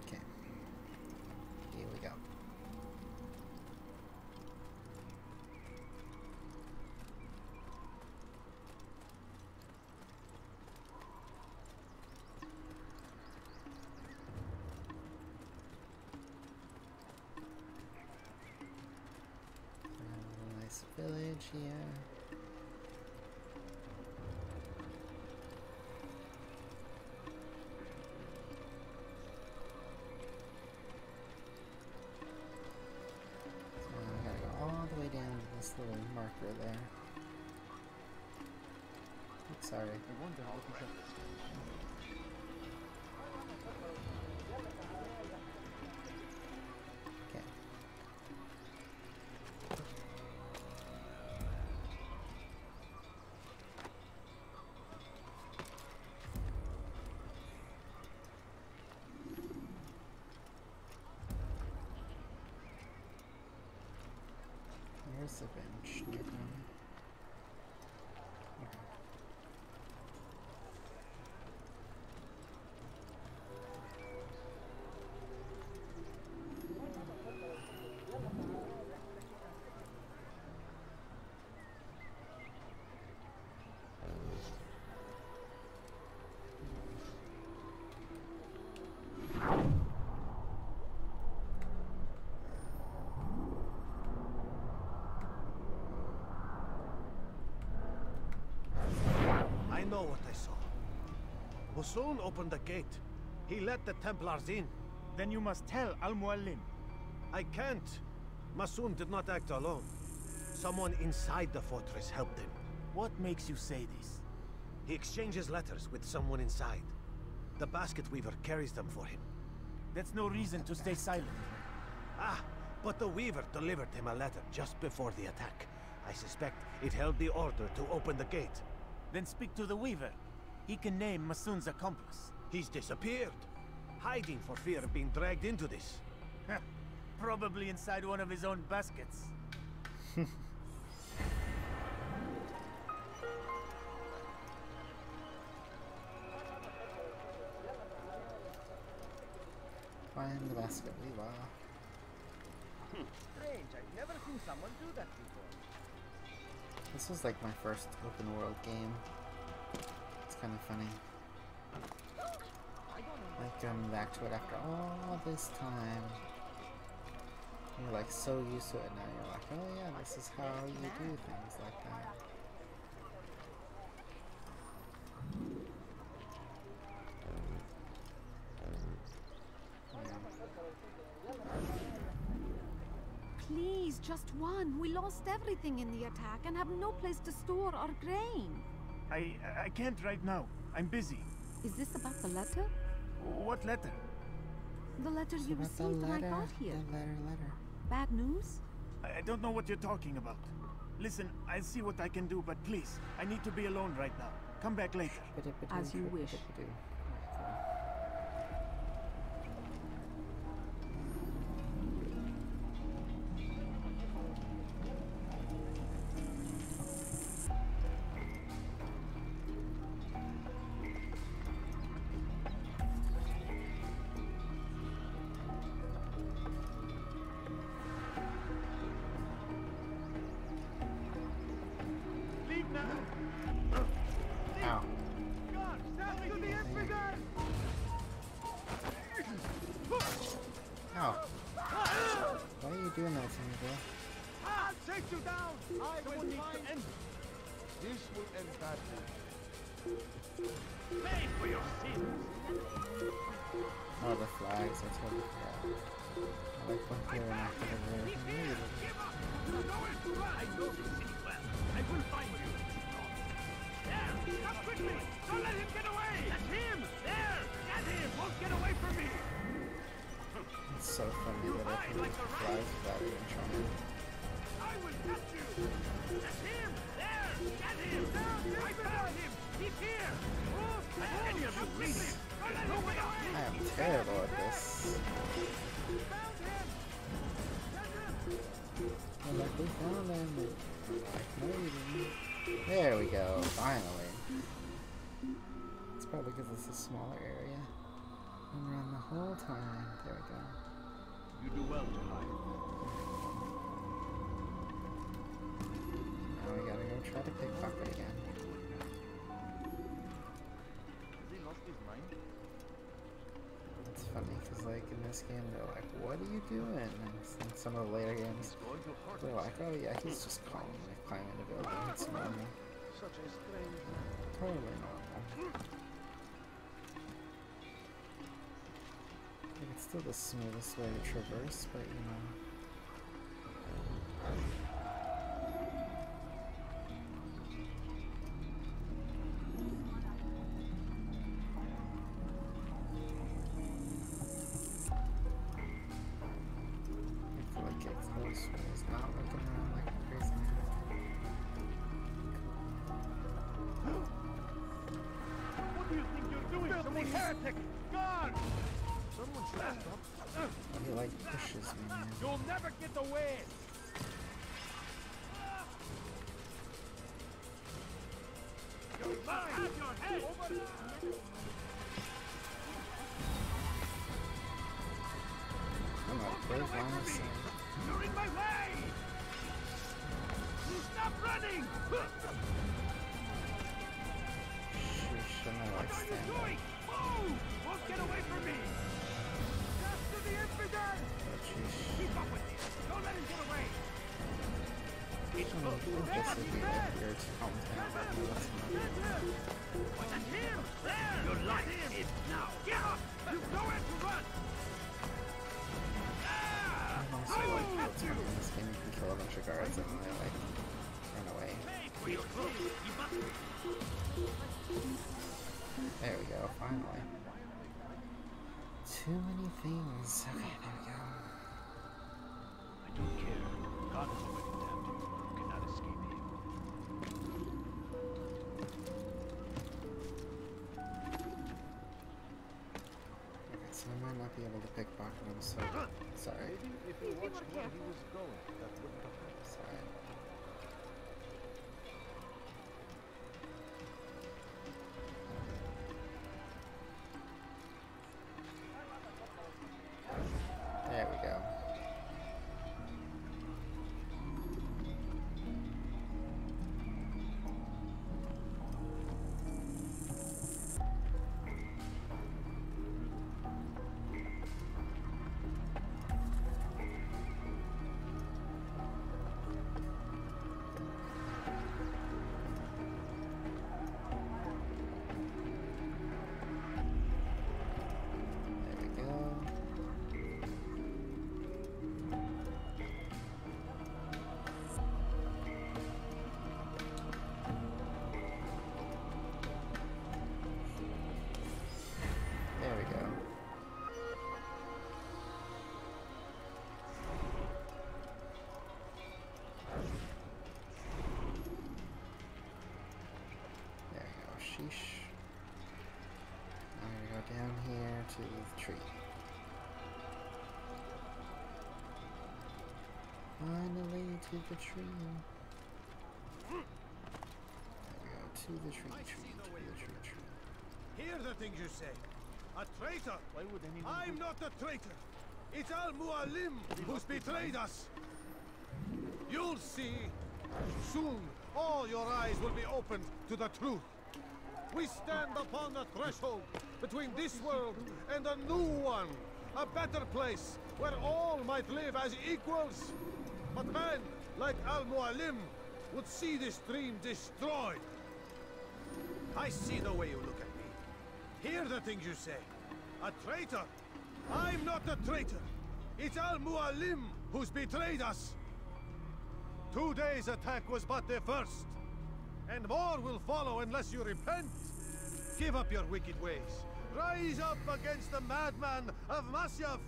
Okay. Here we go. Nice village here. sorry. Okay. Where's the bench nearby? I know what I saw. Masoon opened the gate. He let the Templars in. Then you must tell Al-Mualim. I can't. Masoon did not act alone. Someone inside the fortress helped him. What makes you say this? He exchanges letters with someone inside. The basket weaver carries them for him. That's no reason to stay silent. Ah, but the weaver delivered him a letter just before the attack. I suspect it held the order to open the gate. Then speak to the weaver. He can name Masoon's accomplice. He's disappeared. Hiding for fear of being dragged into this. Probably inside one of his own baskets. Find the basket weaver. Strange, I've never seen someone do that before. This was like my first open world game. It's kind of funny. Like coming back to it after all this time. You're like so used to it now. You're like, oh yeah, this is how you do things like that. Please, just one. We lost everything in the attack and have no place to store our grain. I can't right now. I'm busy. Is this about the letter? What letter? The letter you received when I got here. The letter. Bad news? I don't know what you're talking about. Listen, I'll see what I can do, but please, I need to be alone right now. Come back later. As you wish. Ow. Ow. Why are you doing that to me, bro? I'll take you down! I will find end. This will end badly. Pay for your sins! Oh, the flags, I totally forgot. I like when they're not gonna wear. I know this city well. I will find you. There! Come quickly! Don't let him get away! That's him! There! Get him! Won't get away from me! It's so funny that I can flies without even trying. I will catch you! That's him! There! Get him! I found him! He's here! Oh, any of you please! No way out! I am terrible at this. I'm like, we found him. Like, no, we didn't. There we go, finally. It's probably because it's a smaller area. And run the whole time. There we go. You do well to hide. Now we gotta go try to pickpocket again. Has he lost his mind? It's funny because, like, in this game, they're like, what are you doing? And in some of the later games, they're like, oh yeah, he's just climbing the building. It's normal. Such a strange... Totally normal. Like, it's still the smoothest way to traverse, but you know. The heretic! Guard! Someone should have stopped. He like pushes me, man. You'll never get away! You're mine! Have your head! I'm not brave, honestly. You're in my way! Stop running! Sheesh, I'm not like What are you stand doing? Move! Won't get away from me! Death to the infidel! Keep up with him! Don't let him get away! It's I think this would be like weird to comment on, but that's not. And him! There! Your life is now! Get up! You've nowhere to run! I'm also like, what's happening in this game, you can kill a bunch of guards and then they like run away. There we go, finally. Too many things. Okay, there we go. I don't care. God has already damned you. You cannot escape him. Okay, so I might not be able to pickpocket him, so sorry. Maybe if you watched where he was going, that wouldn't have happened. Sorry. There we go. There we go. There we go. Sheesh. Now we go down here to the tree. Finally to the tree. There we go. To the tree, tree, to the tree, tree. Hear the things you say. A traitor! Why would anyone I'm not a traitor! It's Al-Mualim who's betrayed us! You'll see! Soon, all your eyes will be opened to the truth. We stand upon the threshold between this world and a new one. A better place where all might live as equals. But men like Al-Mualim would see this dream destroyed. I see the way you look at me. Hear the things you say. A traitor? I'm not a traitor. It's Al-Mualim who's betrayed us. Today's attack was but the first. And more will follow unless you repent. Give up your wicked ways. Rise up against the madman of Masyaf.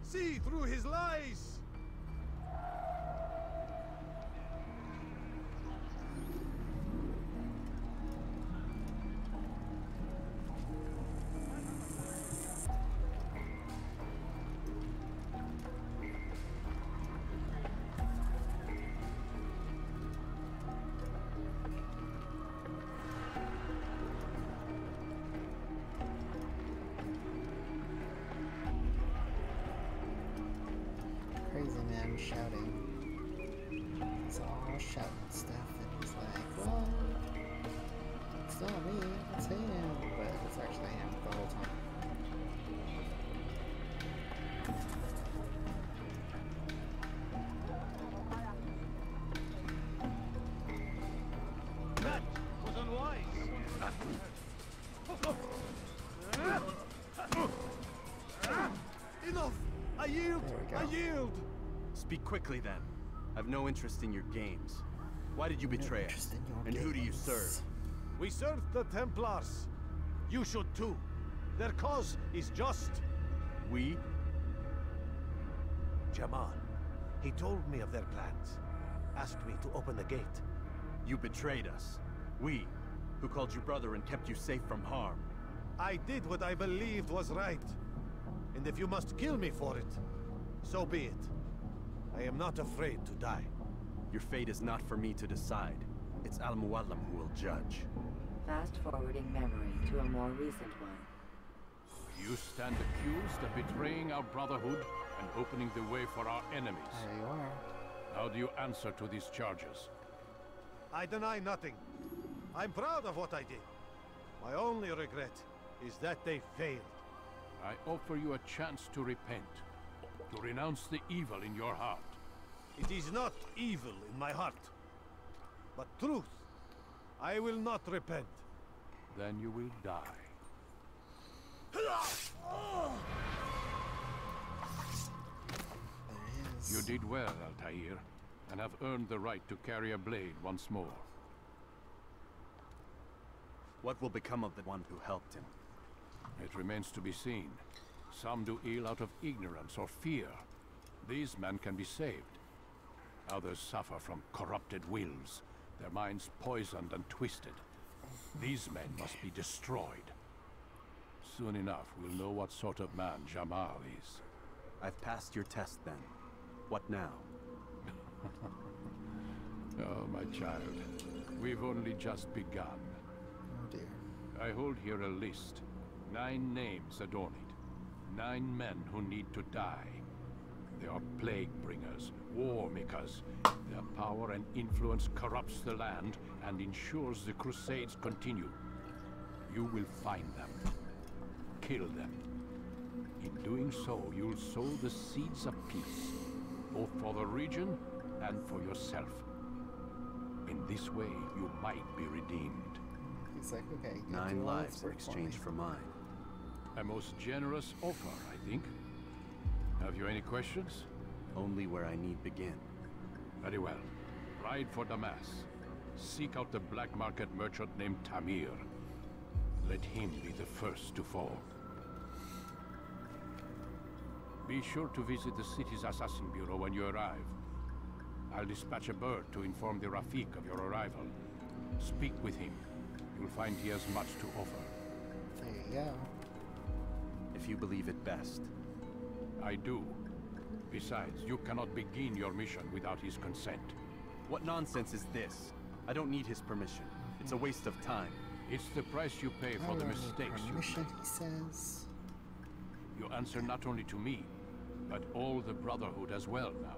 See through his lies. Crazy man shouting. He's all shouting stuff, and he's like, "What? It's not me, it's him." But it's actually him the whole time. That was unwise. Enough! I yield! I yield! Speak quickly then. I've no interest in your games. Why did you betray us? And who do you serve? We serve the Templars. You should too. Their cause is just. We? Jamal. He told me of their plans. Asked me to open the gate. You betrayed us. We, who called you brother and kept you safe from harm. I did what I believed was right. And if you must kill me for it, so be it. I am not afraid to die. Your fate is not for me to decide. It's Al-Mualim who will judge. Fast-forwarding memory to a more recent one. You stand accused of betraying our Brotherhood and opening the way for our enemies. There you are. How do you answer to these charges? I deny nothing. I'm proud of what I did. My only regret is that they failed. I offer you a chance to repent, to renounce the evil in your heart. It is not evil in my heart, but truth. I will not repent. Then you will die. You did well, Altair, and have earned the right to carry a blade once more. What will become of the one who helped him? It remains to be seen. Some do ill out of ignorance or fear. These men can be saved. Others suffer from corrupted wills, their minds poisoned and twisted. These men must be destroyed. Soon enough, we'll know what sort of man Jamal is. I've passed your test then. What now? Oh, my child. We've only just begun. Oh, dear. I hold here a list. 9 names adorn it. 9 men who need to die. They are plague bringers, war makers. Their power and influence corrupts the land and ensures the Crusades continue. You will find them. Kill them. In doing so, you'll sow the seeds of peace, both for the region and for yourself. In this way, you might be redeemed. He's like, okay. 9 lives in exchange for mine. A most generous offer, I think. Have you any questions? Only where I need begin. Very well. Ride for Damas. Seek out the black market merchant named Tamir. Let him be the first to fall. Be sure to visit the city's assassin bureau when you arrive. I'll dispatch a bird to inform the Rafik of your arrival. Speak with him. You'll find he has much to offer. There you go. If you believe it best. I do. Besides, you cannot begin your mission without his consent. What nonsense is this? I don't need his permission. It's a waste of time. It's the price you pay for the mistakes you make. He says. You answer not only to me, but all the Brotherhood as well now.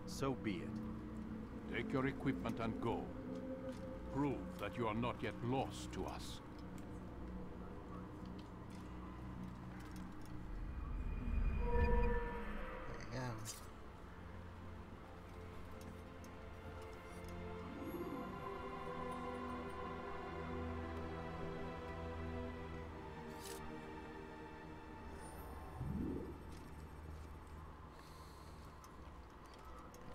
So be it. Take your equipment and go. Prove that you are not yet lost to us. There you go.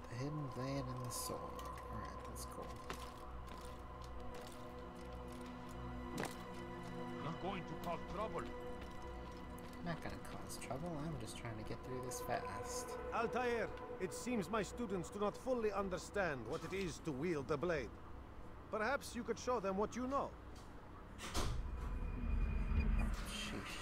The hidden blade and the sword. Alright, that's cool. Not going to cause trouble. I'm not gonna cause trouble, I'm just trying to get through this fast. Altair, it seems my students do not fully understand what it is to wield the blade. Perhaps you could show them what you know. Sheesh.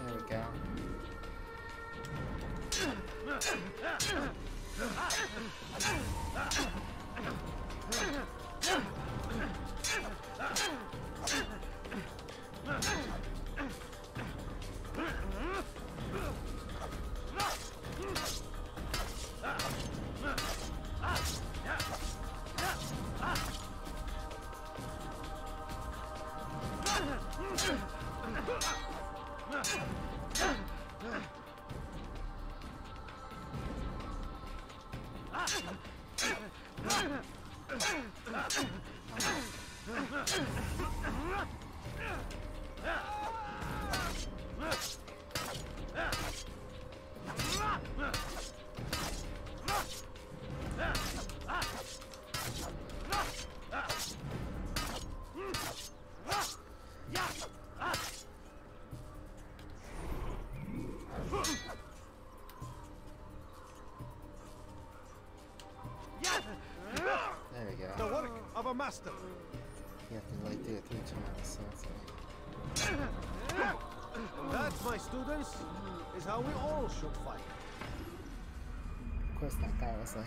There we go. There we go. The work of a master. You have to like do it 3 times, so it's like... That, my students, is how we all should fight. Of course, that guy was like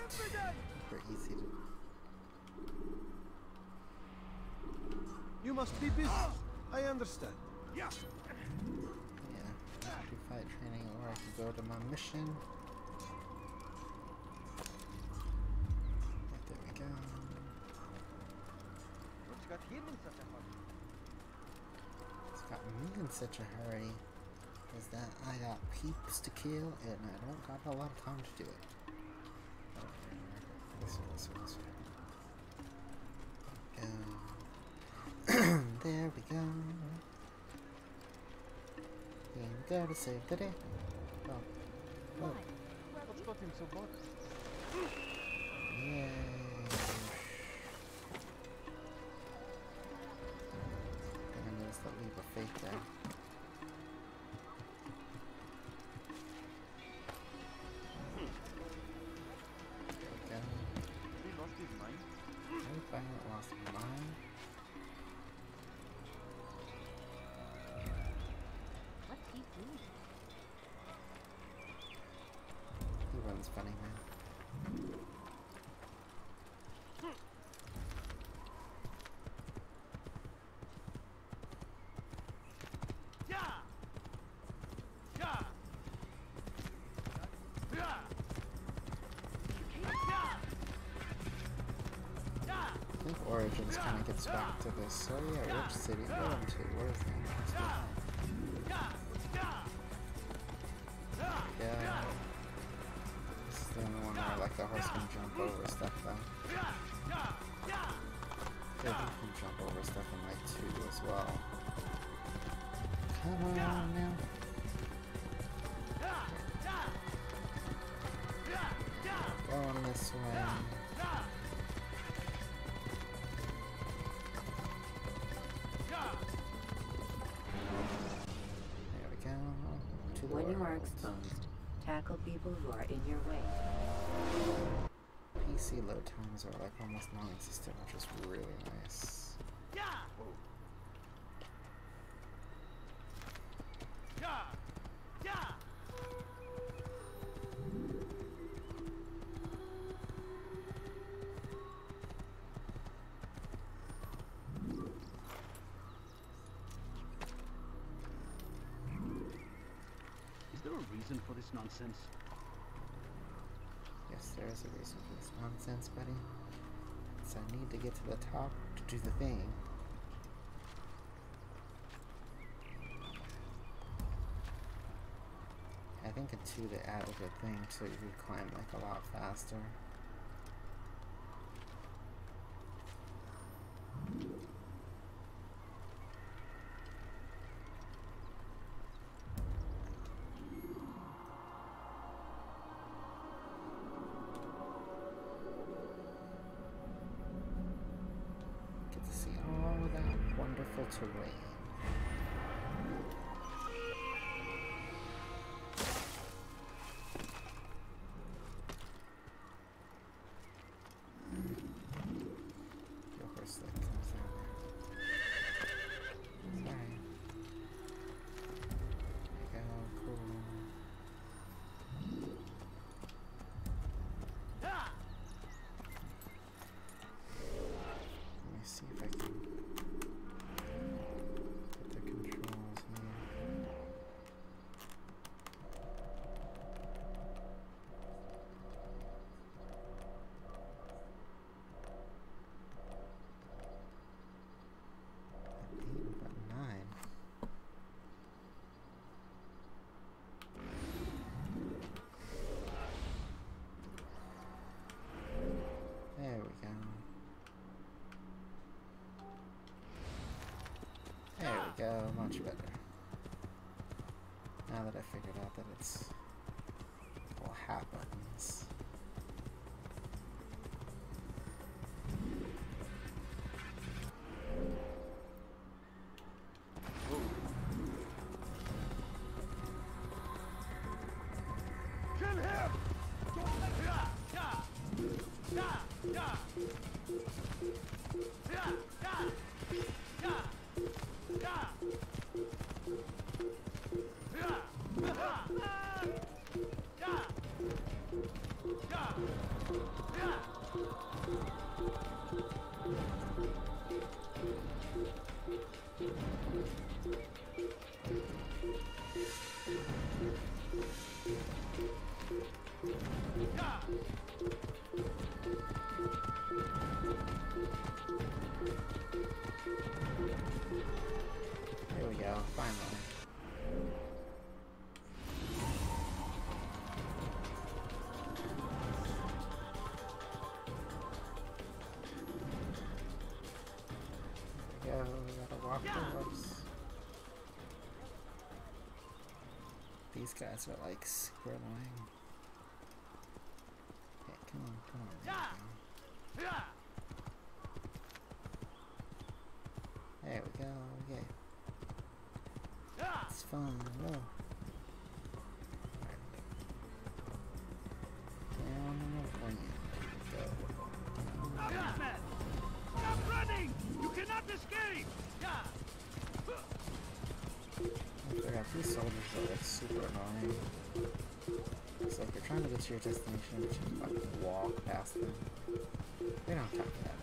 super easy to. You must be busy. I understand. Yeah, I could do fight training, or I could go to my mission. Right, there we go. What's got him in such a hurry? It's got me in such a hurry. Is that I got peeps to kill and I don't got a lot of time to do it. This way. Go. There we go. Here we go to save the day. Oh. What's got him so bothered? Yay. I'm gonna just leave a fake there. Lost my mind. What's he doing? He runs funny, man. I think Origins kind of gets back to this. Oh yeah, which city? Going to? Where's that? Yeah. This is the only one where I like the horse can jump over stuff though. Yeah, you can jump over stuff in like 2 as well. Come on now. Going this way. When you are exposed, tackle people who are in your way. PC load times are like almost non-existent, which is really nice. Is there a reason for this nonsense? Yes, there is a reason for this nonsense, buddy. So I need to get to the top to do the thing. I think in 2 they added a thing so you could climb like a lot faster. Get to see all that wonderful terrain. go, much better. Now that I figured out that it's what happens. Kill him! There we go, finally. There we go, we gotta walk towards. These guys are like super annoying. Okay, come on, come on. There we go, okay. It's fun, no. Down and over. Stop this man! Stop running! You cannot escape! I forgot, these soldiers are like super annoying. It's like you're trying to get to your destination, but you fucking walk past them. They don't have time for that.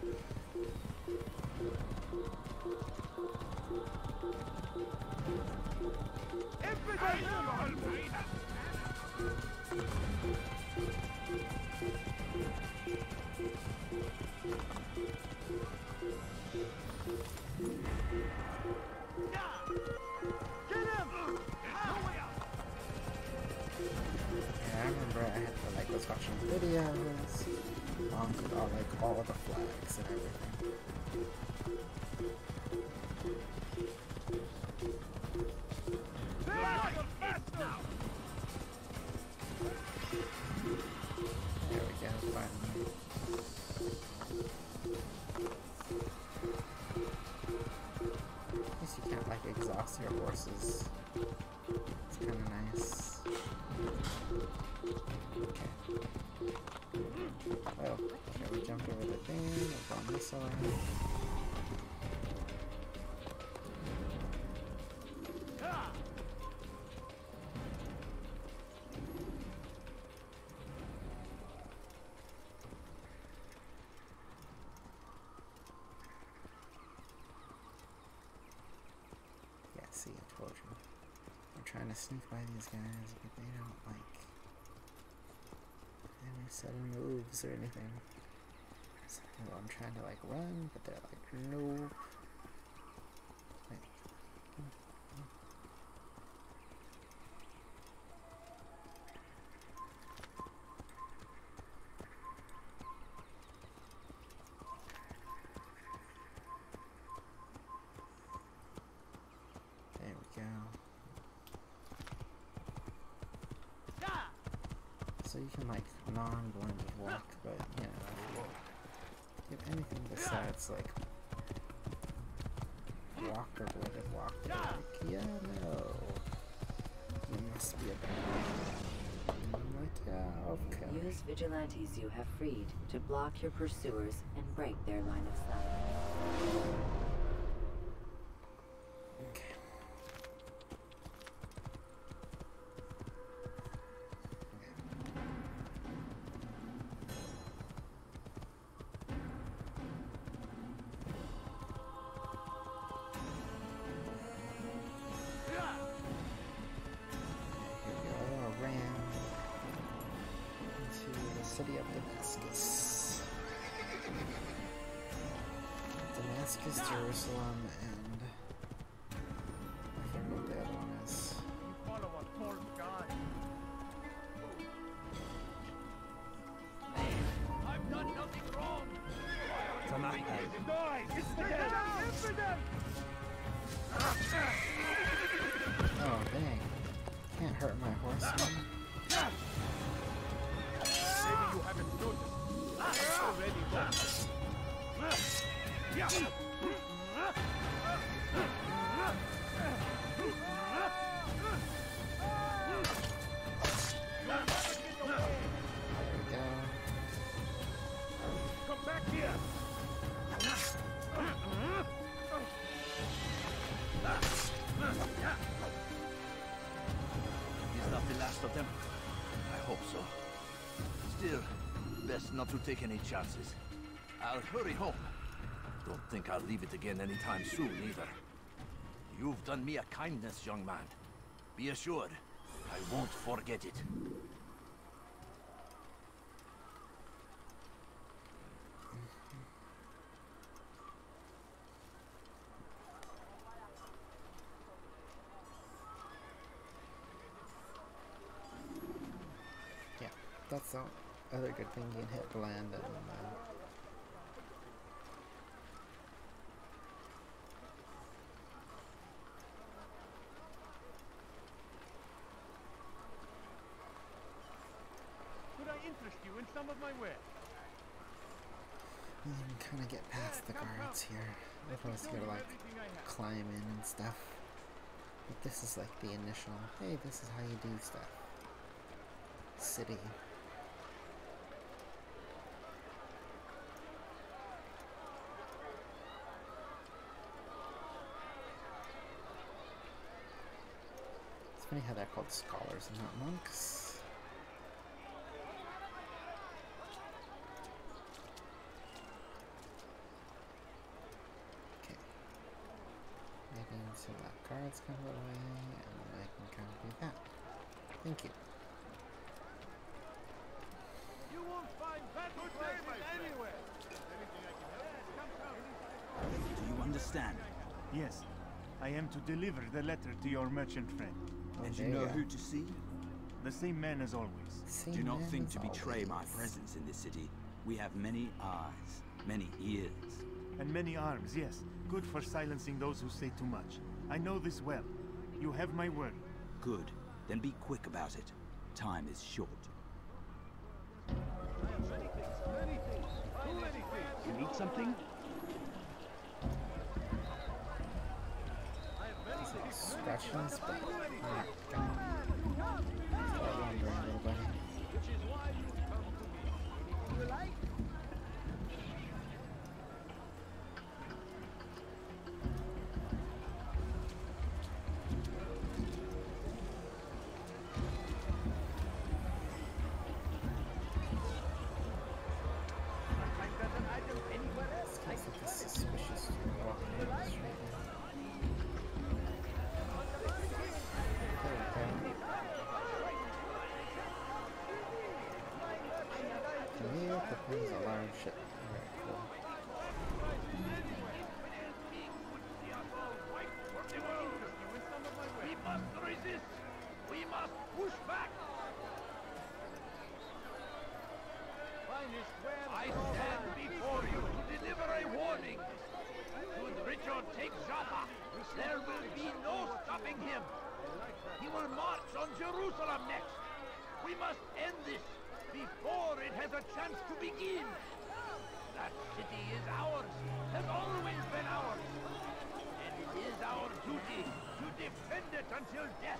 Yeah, I remember I had to like was watching videos about like all of the flags and everything. There we go, finally. At least you can't like exhaust your horses. It's kind of nice. Okay. Well, okay, we jumped over the thing, we're going this way. Yeah, see, I told you. I'm trying to sneak by these guys, but they don't like any sudden moves or anything. So I'm trying to like run, but they're like, no. Wait. There we go. So you can like non-blended walk, but you know, if anything besides like walk or blended walk, they're like, yeah, no, you must be a bad man. I'm like, yeah, okay. Use vigilantes you have freed to block your pursuers and break their line of sight. Okay. City of Damascus. Damascus, Jerusalem, and I forget what the other one is. You follow a false god. I've done nothing wrong. Tamakal. Die! It's the infidel! Oh, dang. Can't hurt my horse, man. Maybe you haven't noticed. It's already gone. Come back here. Is that the last of them? I hope so. Still, best not to take any chances. I'll hurry home. Don't think I'll leave it again anytime soon, either. You've done me a kindness, young man. Be assured, I won't forget it. Yeah, that's the other good thing. You can hit land and Could I interest you in some of my wares? you can kind of get past the guards here. Otherwise you gotta like climb in and stuff. But this is like the initial, hey, this is how you do stuff. City. It's funny how they're called scholars and not monks. Okay. Maybe so that guards come away and then I can kind of do that. Thank you. You won't find battle places anywhere. Anything I can help you? Do you understand? Yes. I am to deliver the letter to your merchant friend. And you know who to see? The same man as always. Do not think to betray my presence in this city. We have many eyes, many ears. And many arms, yes. Good for silencing those who say too much. I know this well. You have my word. Good. Then be quick about it. Time is short. Many things. Too many things. You need something? Scratches, but not gone. Start wandering a little bit. Which is why you come to me. Anything you like? It's like a suspicious walking in the street. Here proposes a large ship. Very cool. We must resist. We must push back. I stand before you to deliver a warning. Should Richard take Jaffa, there will be no stopping him. He will march on Jerusalem next. We must end this before it has a chance to begin. That city is ours, has always been ours. And it is our duty to defend it until death.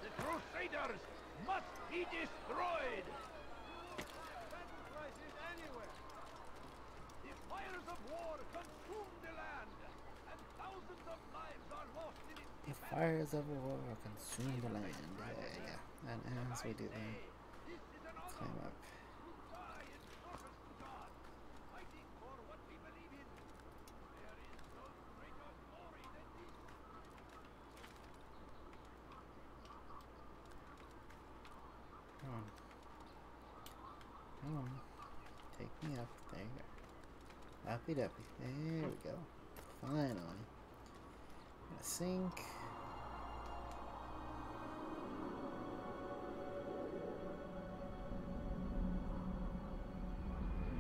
The Crusaders must be destroyed. The fires of war consume the land, and thousands of lives are lost in it. The fires of war consume the land. Yeah. And as we do that, climb up. Come on. Come on. Take me up. There you go. Uppy duppy. There we go. Finally. Gonna sink.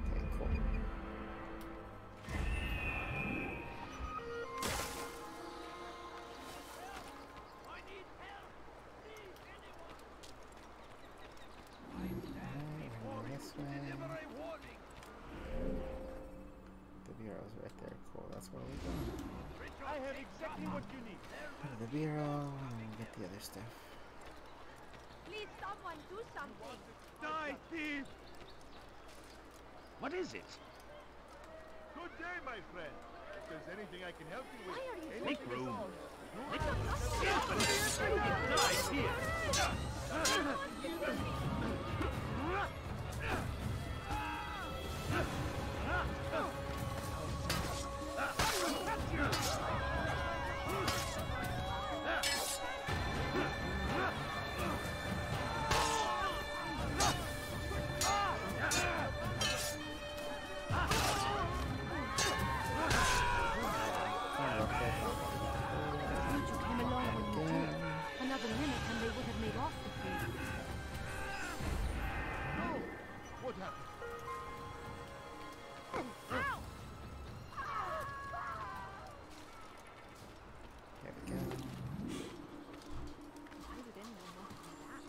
Okay, cool. have exactly what you need. Go to the bureau and get the other stuff. Please, someone do something. Die, thief! What is it? Good day, my friend. If there's anything I can help you with, Why are you Make doing room. this all? Die here. Another minute and they would have made off with me. No! What happened? There we go. Why would anyone want to do that?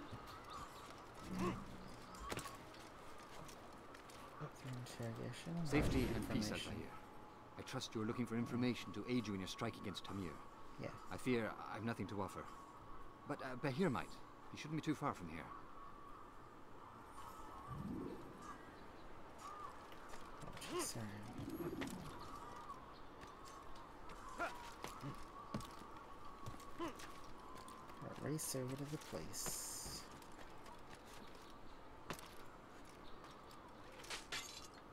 Interrogation. Safety and peace, information. Altair. I trust you're looking for information to aid you in your strike against Tamir. Yeah. I fear I've nothing to offer. But Bahir might. He shouldn't be too far from here. Sorry. Race over to the place.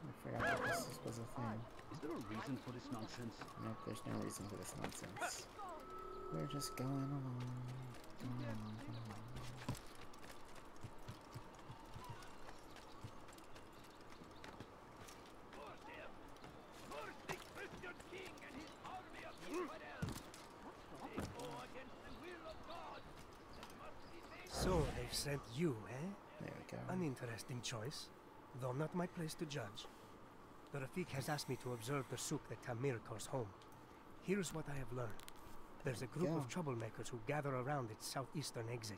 I forgot that this was a thing. Is there a reason for this nonsense? Nope, there's no reason for this nonsense. We're just going along. Going along, going along. So they've sent you, eh? There we go. An interesting choice, though not my place to judge. The Rafik has asked me to observe the souk that Tamir calls home. Here's what I have learned. There's a group of troublemakers who gather around its southeastern exit.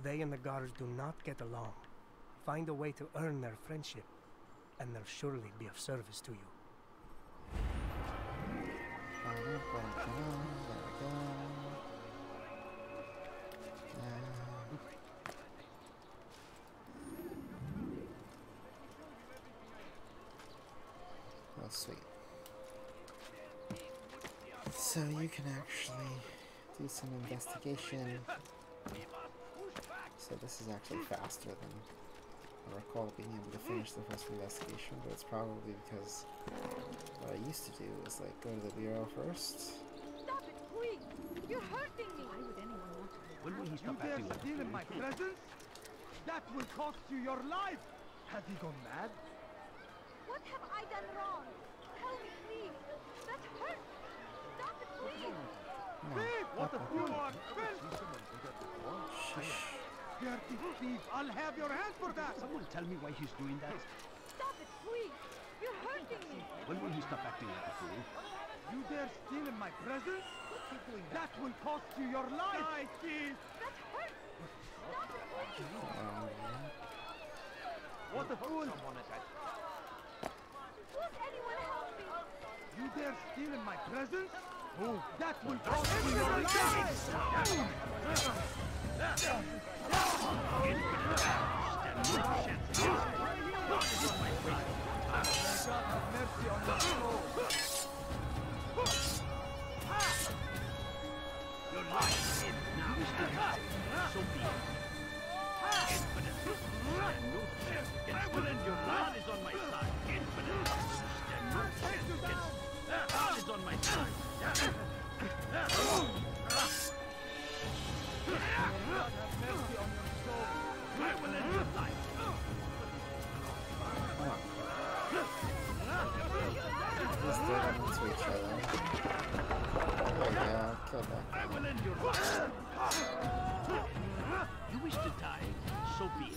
They and the guards do not get along. Find a way to earn their friendship, and they'll surely be of service to you. There we go. Oh, sweet. So you can actually do some investigation. So this is actually faster than I recall being able to finish the first investigation, but it's probably because what I used to do was like go to the bureau first. Stop it, quick! You're hurting me! Why would anyone want to do When will he You stop dare acting like steal in my presence? That will cost you your life! Has he gone mad? What have I done wrong? Tell me, please! That hurts! Stop it, please! Thief! What a fool! Shush. Dirty thief! I'll have your hands for that! Someone tell me why he's doing that. Stop it, please! You're hurting me! When will he stop acting like a fool? You dare steal in my presence? That will cost you your life! Die, thief! That hurts! Stop it, please! What a fool! Won't anyone help me? You dare steal in my presence? Oh, that will cost you your life! Your life ends now. So be it. Infinite. Stand no chance against will, and your blood is on my side. Infinite. Stand no chance against God is on my side. I will end your life. Let's do it to each other. There we go, kill that. I will end your life. You wish to die, so be it.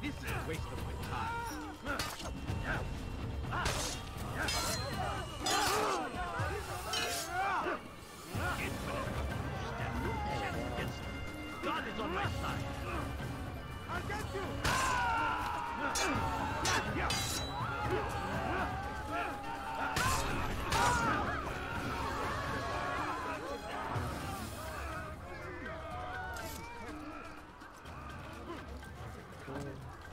This is a waste of my time. Stand no chance against me. God is on my side. I'll get you!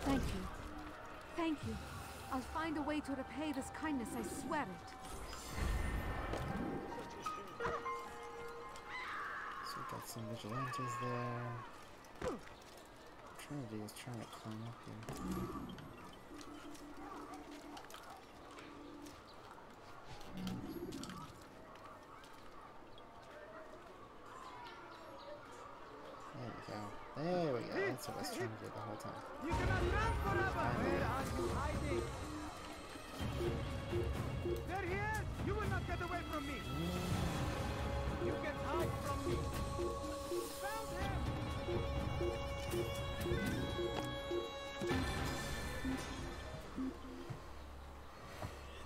Thank you. Thank you. I'll find a way to repay this kindness, I swear it. So we got some vigilantes there. Trinity is trying to climb up here. There we go. That's what I was trying to do the whole time. You cannot run forever! Where are you hiding? They're here! You will not get away from me! You can hide from me! Found him!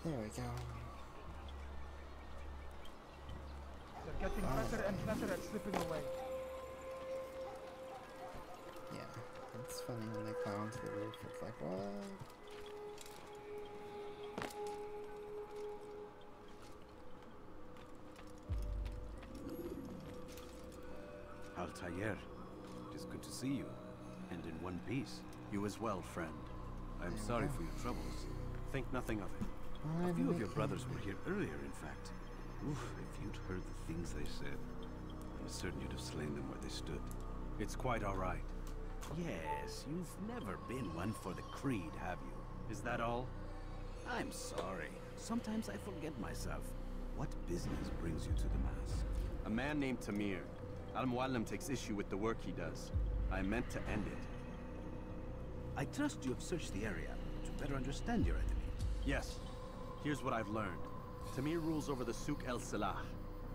There we go. They're getting better and better at slipping away. Yeah, it's funny when they climb onto the roof, it's like, what? Altair, it is good to see you, and in one piece. You as well, friend. I am sorry for your troubles. Think nothing of it. A few of your brothers were here earlier, in fact. Oof, if you'd heard the things they said, I'm certain you'd have slain them where they stood. It's quite all right. Yes, you've never been one for the creed, have you? Is that all? I'm sorry. Sometimes I forget myself. What business brings you to the Mass? A man named Tamir. Al-Mualim takes issue with the work he does. I meant to end it. I trust you have searched the area to better understand your enemy. Yes. Here's what I've learned. Tamir rules over the Souk El Salah.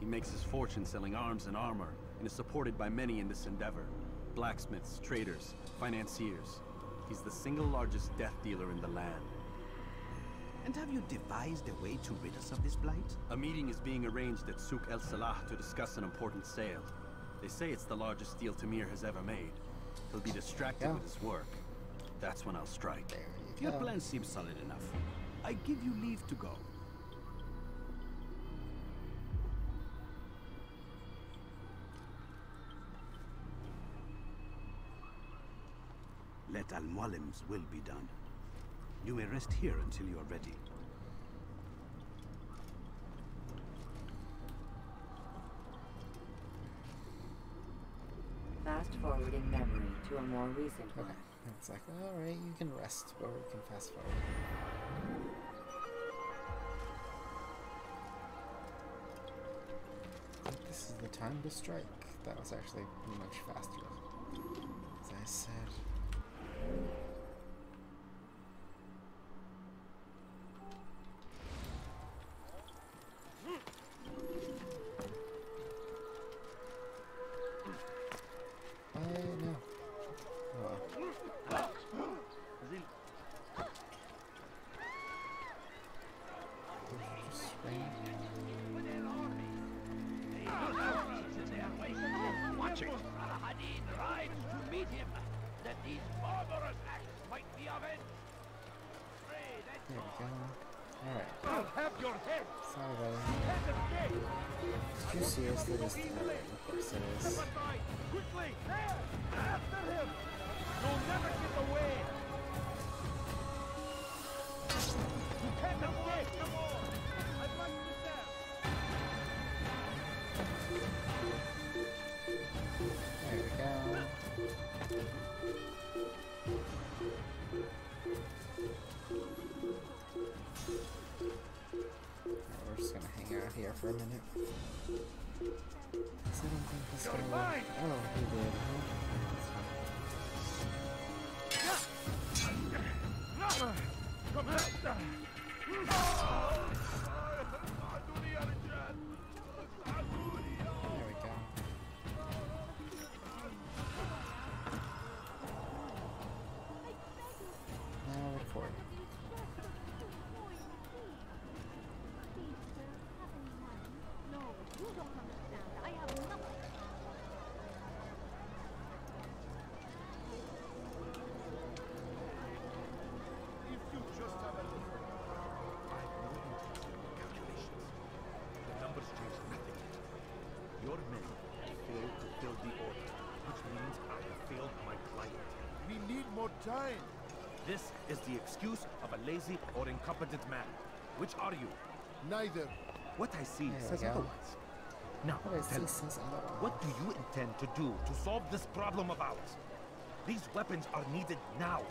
He makes his fortune selling arms and armor, and is supported by many in this endeavor. Blacksmiths, traders, financiers. He's the single largest death dealer in the land. And have you devised a way to rid us of this blight? A meeting is being arranged at Souk El Salah to discuss an important sale. They say it's the largest deal Tamir has ever made. He'll be distracted with his work. That's when I'll strike. Your plan seems solid enough. I give you leave to go. Let Al-Mualim's will be done. You may rest here until you are ready. Fast forwarding memory to a more recent one. It's like, alright, you can rest, or we can fast forward. I think this is the time to strike. That was actually much faster, as I said. No. Watch it! Hadid rides to meet him, that these barbarous acts might be avenged. There we go. Alright. I'll have your head! Sorry, buddy. Did you seriously just... Of course it is. Quickly! There! After him! You'll never get away! You can't escape! I'd like to serve! There we go. We're just gonna hang out here for a minute. I don't think this guy will... Oh, he did, huh? Come on! There we go. Now record. more time. This is the excuse of a lazy or incompetent man. Which are you? Neither. What I see There we says go. otherwise. Now, What I tell see me, says otherwise. what do you intend to do to solve this problem of ours? These weapons are needed now.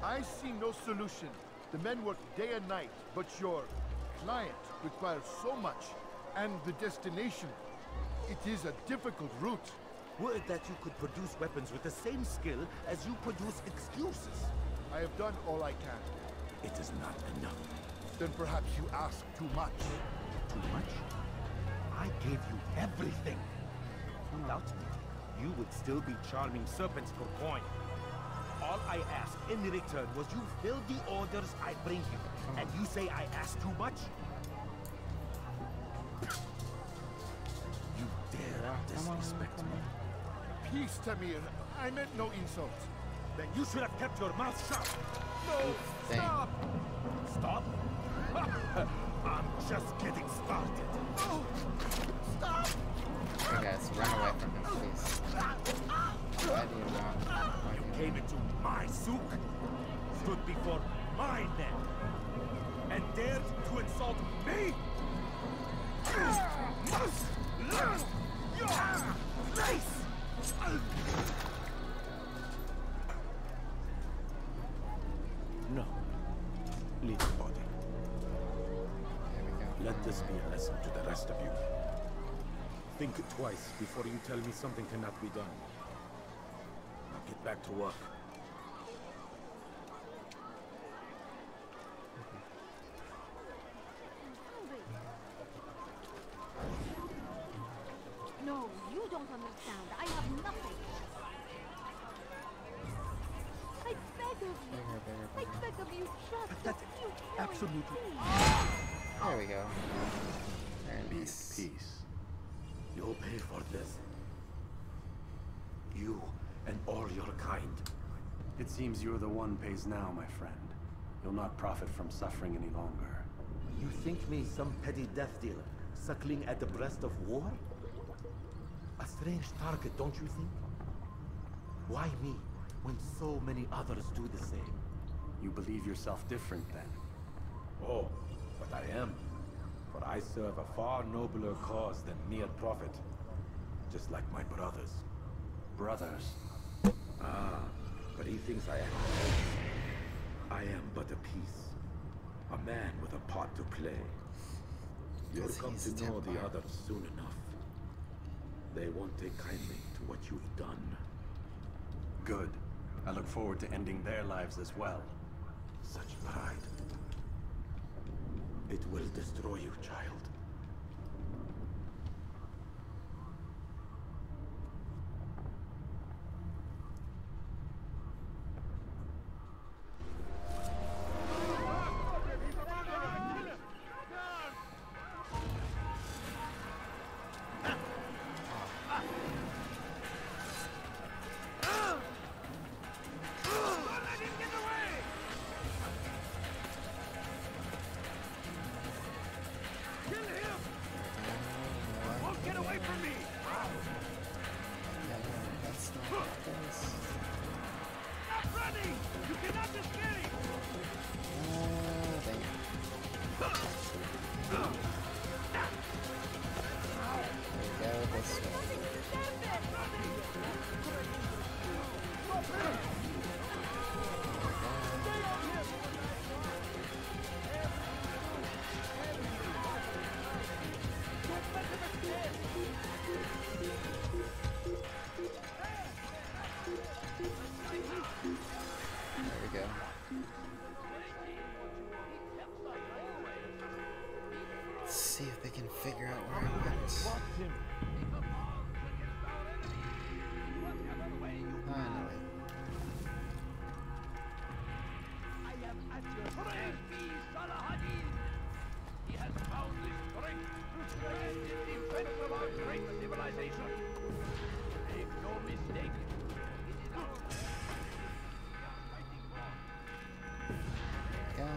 I see no solution. The men work day and night, but your client requires so much. And the destination. It is a difficult route. Were it that you could produce weapons with the same skill as you produce excuses. I have done all I can. It is not enough. Then perhaps you ask too much. Too much? I gave you everything. Without me, you would still be charming serpents for coin. All I ask in return was you fill the orders I bring you. And you say I ask too much? You dare disrespect me? Peace, Tamir. I meant no insult. Then you should have kept your mouth shut. No! Stop! Stop? I'm just getting started. No! Stop! Okay, guys, run away from him, please. Why do you not? You came into my souk, stood before my men, and dared to insult me? You must learn your place! No. Leave the body. There we go. Let this be a lesson to the rest of you. Think twice before you tell me something cannot be done. Now get back to work. No, you don't understand. I have nothing. I beg of you. I beg of you, just a few coins, Absolutely. please. There we go. Very nice. Peace. You'll pay for this. You and all your kind. It seems you're the one pays now, my friend. You'll not profit from suffering any longer. You think me some petty death dealer, suckling at the breast of war? A strange target, don't you think? Why me, when so many others do the same? You believe yourself different, then? Oh, but I am. For I serve a far nobler cause than mere profit. Just like my brothers. Brothers? Ah, but he thinks I am. I am but a piece. A man with a part to play. You'll come to know the others soon enough. They won't take kindly to what you've done. Good. I look forward to ending their lives as well. Such pride. It will destroy you, child. See if they can figure out where I went. I know it. I am at your service, Salahadin. He has found the strength to stand in defense of our great civilization. Make no mistake, it is our fighting for. Go.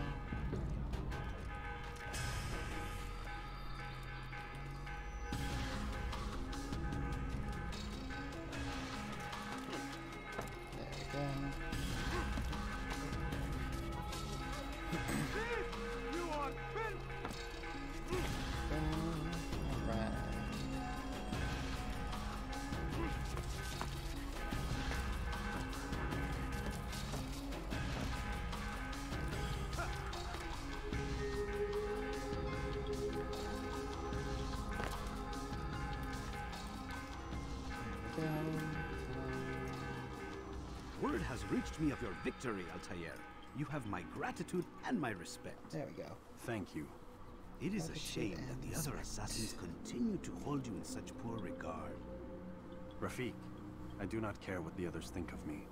has reached me of your victory, Altair. You have my gratitude and my respect. There we go. Thank you. It is a shame that the other assassins continue to hold you in such poor regard. Rafik, I do not care what the others think of me.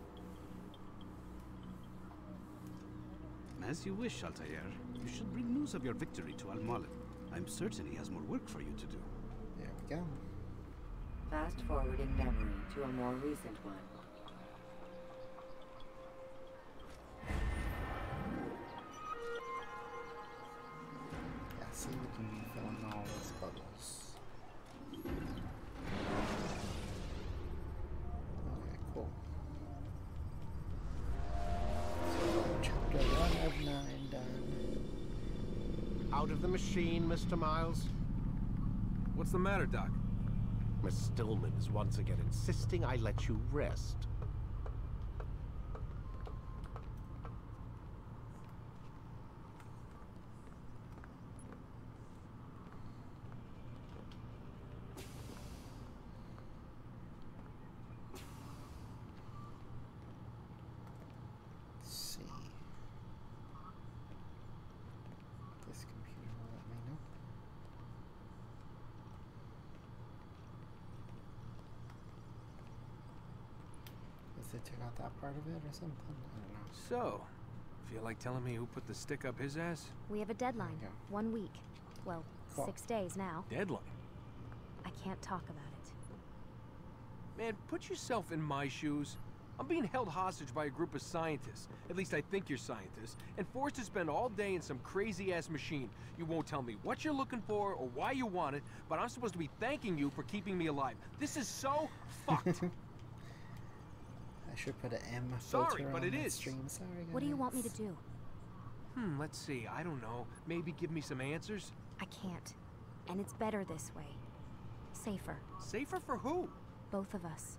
As you wish, Altair. You should bring news of your victory to Al-Mulek. I'm certain he has more work for you to do. There we go. Fast forward in memory to a more recent one. Yeah, see, we can fill in all those bubbles. Okay, cool. So, chapter 1 of 9 done. Out of the machine, Mr. Miles. What's the matter, Doc? Miss Stillman is once again insisting I let you rest. Let's see. This computer will let me know. They took out that part of it or something? I don't know. So, feel like telling me who put the stick up his ass? We have a deadline. 1 week. Well, Cool. 6 days now. Deadline? I can't talk about it. Man, put yourself in my shoes. I'm being held hostage by a group of scientists. At least I think you're scientists. And forced to spend all day in some crazy-ass machine. You won't tell me what you're looking for or why you want it, but I'm supposed to be thanking you for keeping me alive. This is so fucked. I should put an M Sorry, filter but on it that is. stream. Sorry, guys. What do you want me to do? Let's see. I don't know. Maybe give me some answers? I can't. And it's better this way. Safer. Safer for who? Both of us.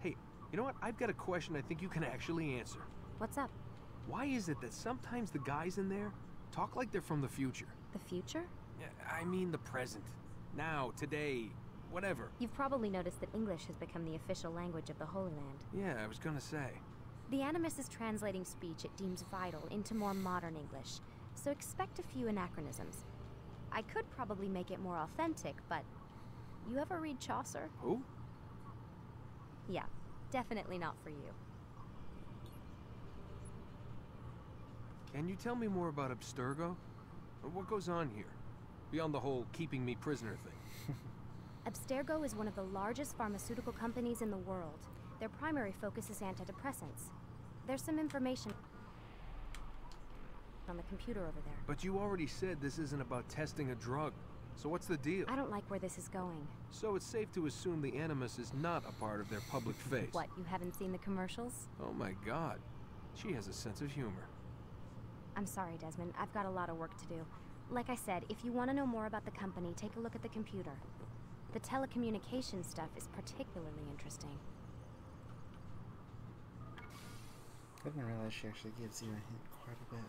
Hey, you know what? I've got a question I think you can actually answer. What's up? Why is it that sometimes the guys in there talk like they're from the future? The future? I mean the present. Now, today, whatever. You've probably noticed that English has become the official language of the Holy Land. Yeah, I was gonna say. The Animus is translating speech it deems vital into more modern English, so expect a few anachronisms. I could probably make it more authentic, but... You ever read Chaucer? Who? Yeah, definitely not for you. Can you tell me more about Abstergo? What goes on here? Beyond the whole keeping me prisoner thing. Abstergo is one of the largest pharmaceutical companies in the world. Their primary focus is antidepressants. There's some information on the computer over there. But you already said this isn't about testing a drug. So what's the deal? I don't like where this is going. So it's safe to assume the Animus is not a part of their public face. What, you haven't seen the commercials? Oh my god. She has a sense of humor. I'm sorry, Desmond. I've got a lot of work to do. Like I said, if you want to know more about the company, take a look at the computer. The telecommunication stuff is particularly interesting. I didn't realize she actually gives you a hint quite a bit.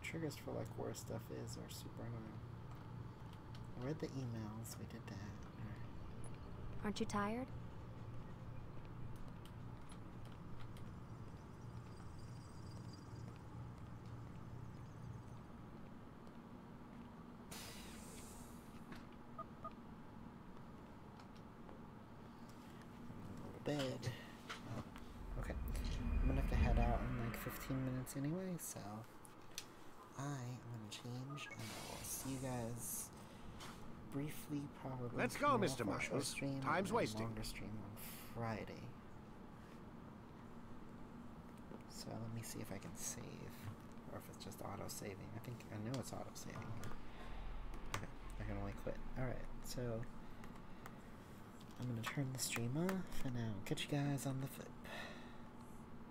The triggers for like where stuff is are super annoying. I read the emails, we did that. Alright. Aren't you tired? bed. Oh, okay. I'm gonna have to head out in like 15 minutes anyway, so I am gonna change and I will see you guys briefly, probably. Let's go, Mr. Miles. Stream, Time's wasting. Longer stream on Friday. So let me see if I can save, or if it's just auto saving. I know it's auto saving. Okay, I can only quit. All right, so I'm gonna turn the stream off, and I'll catch you guys on the flip.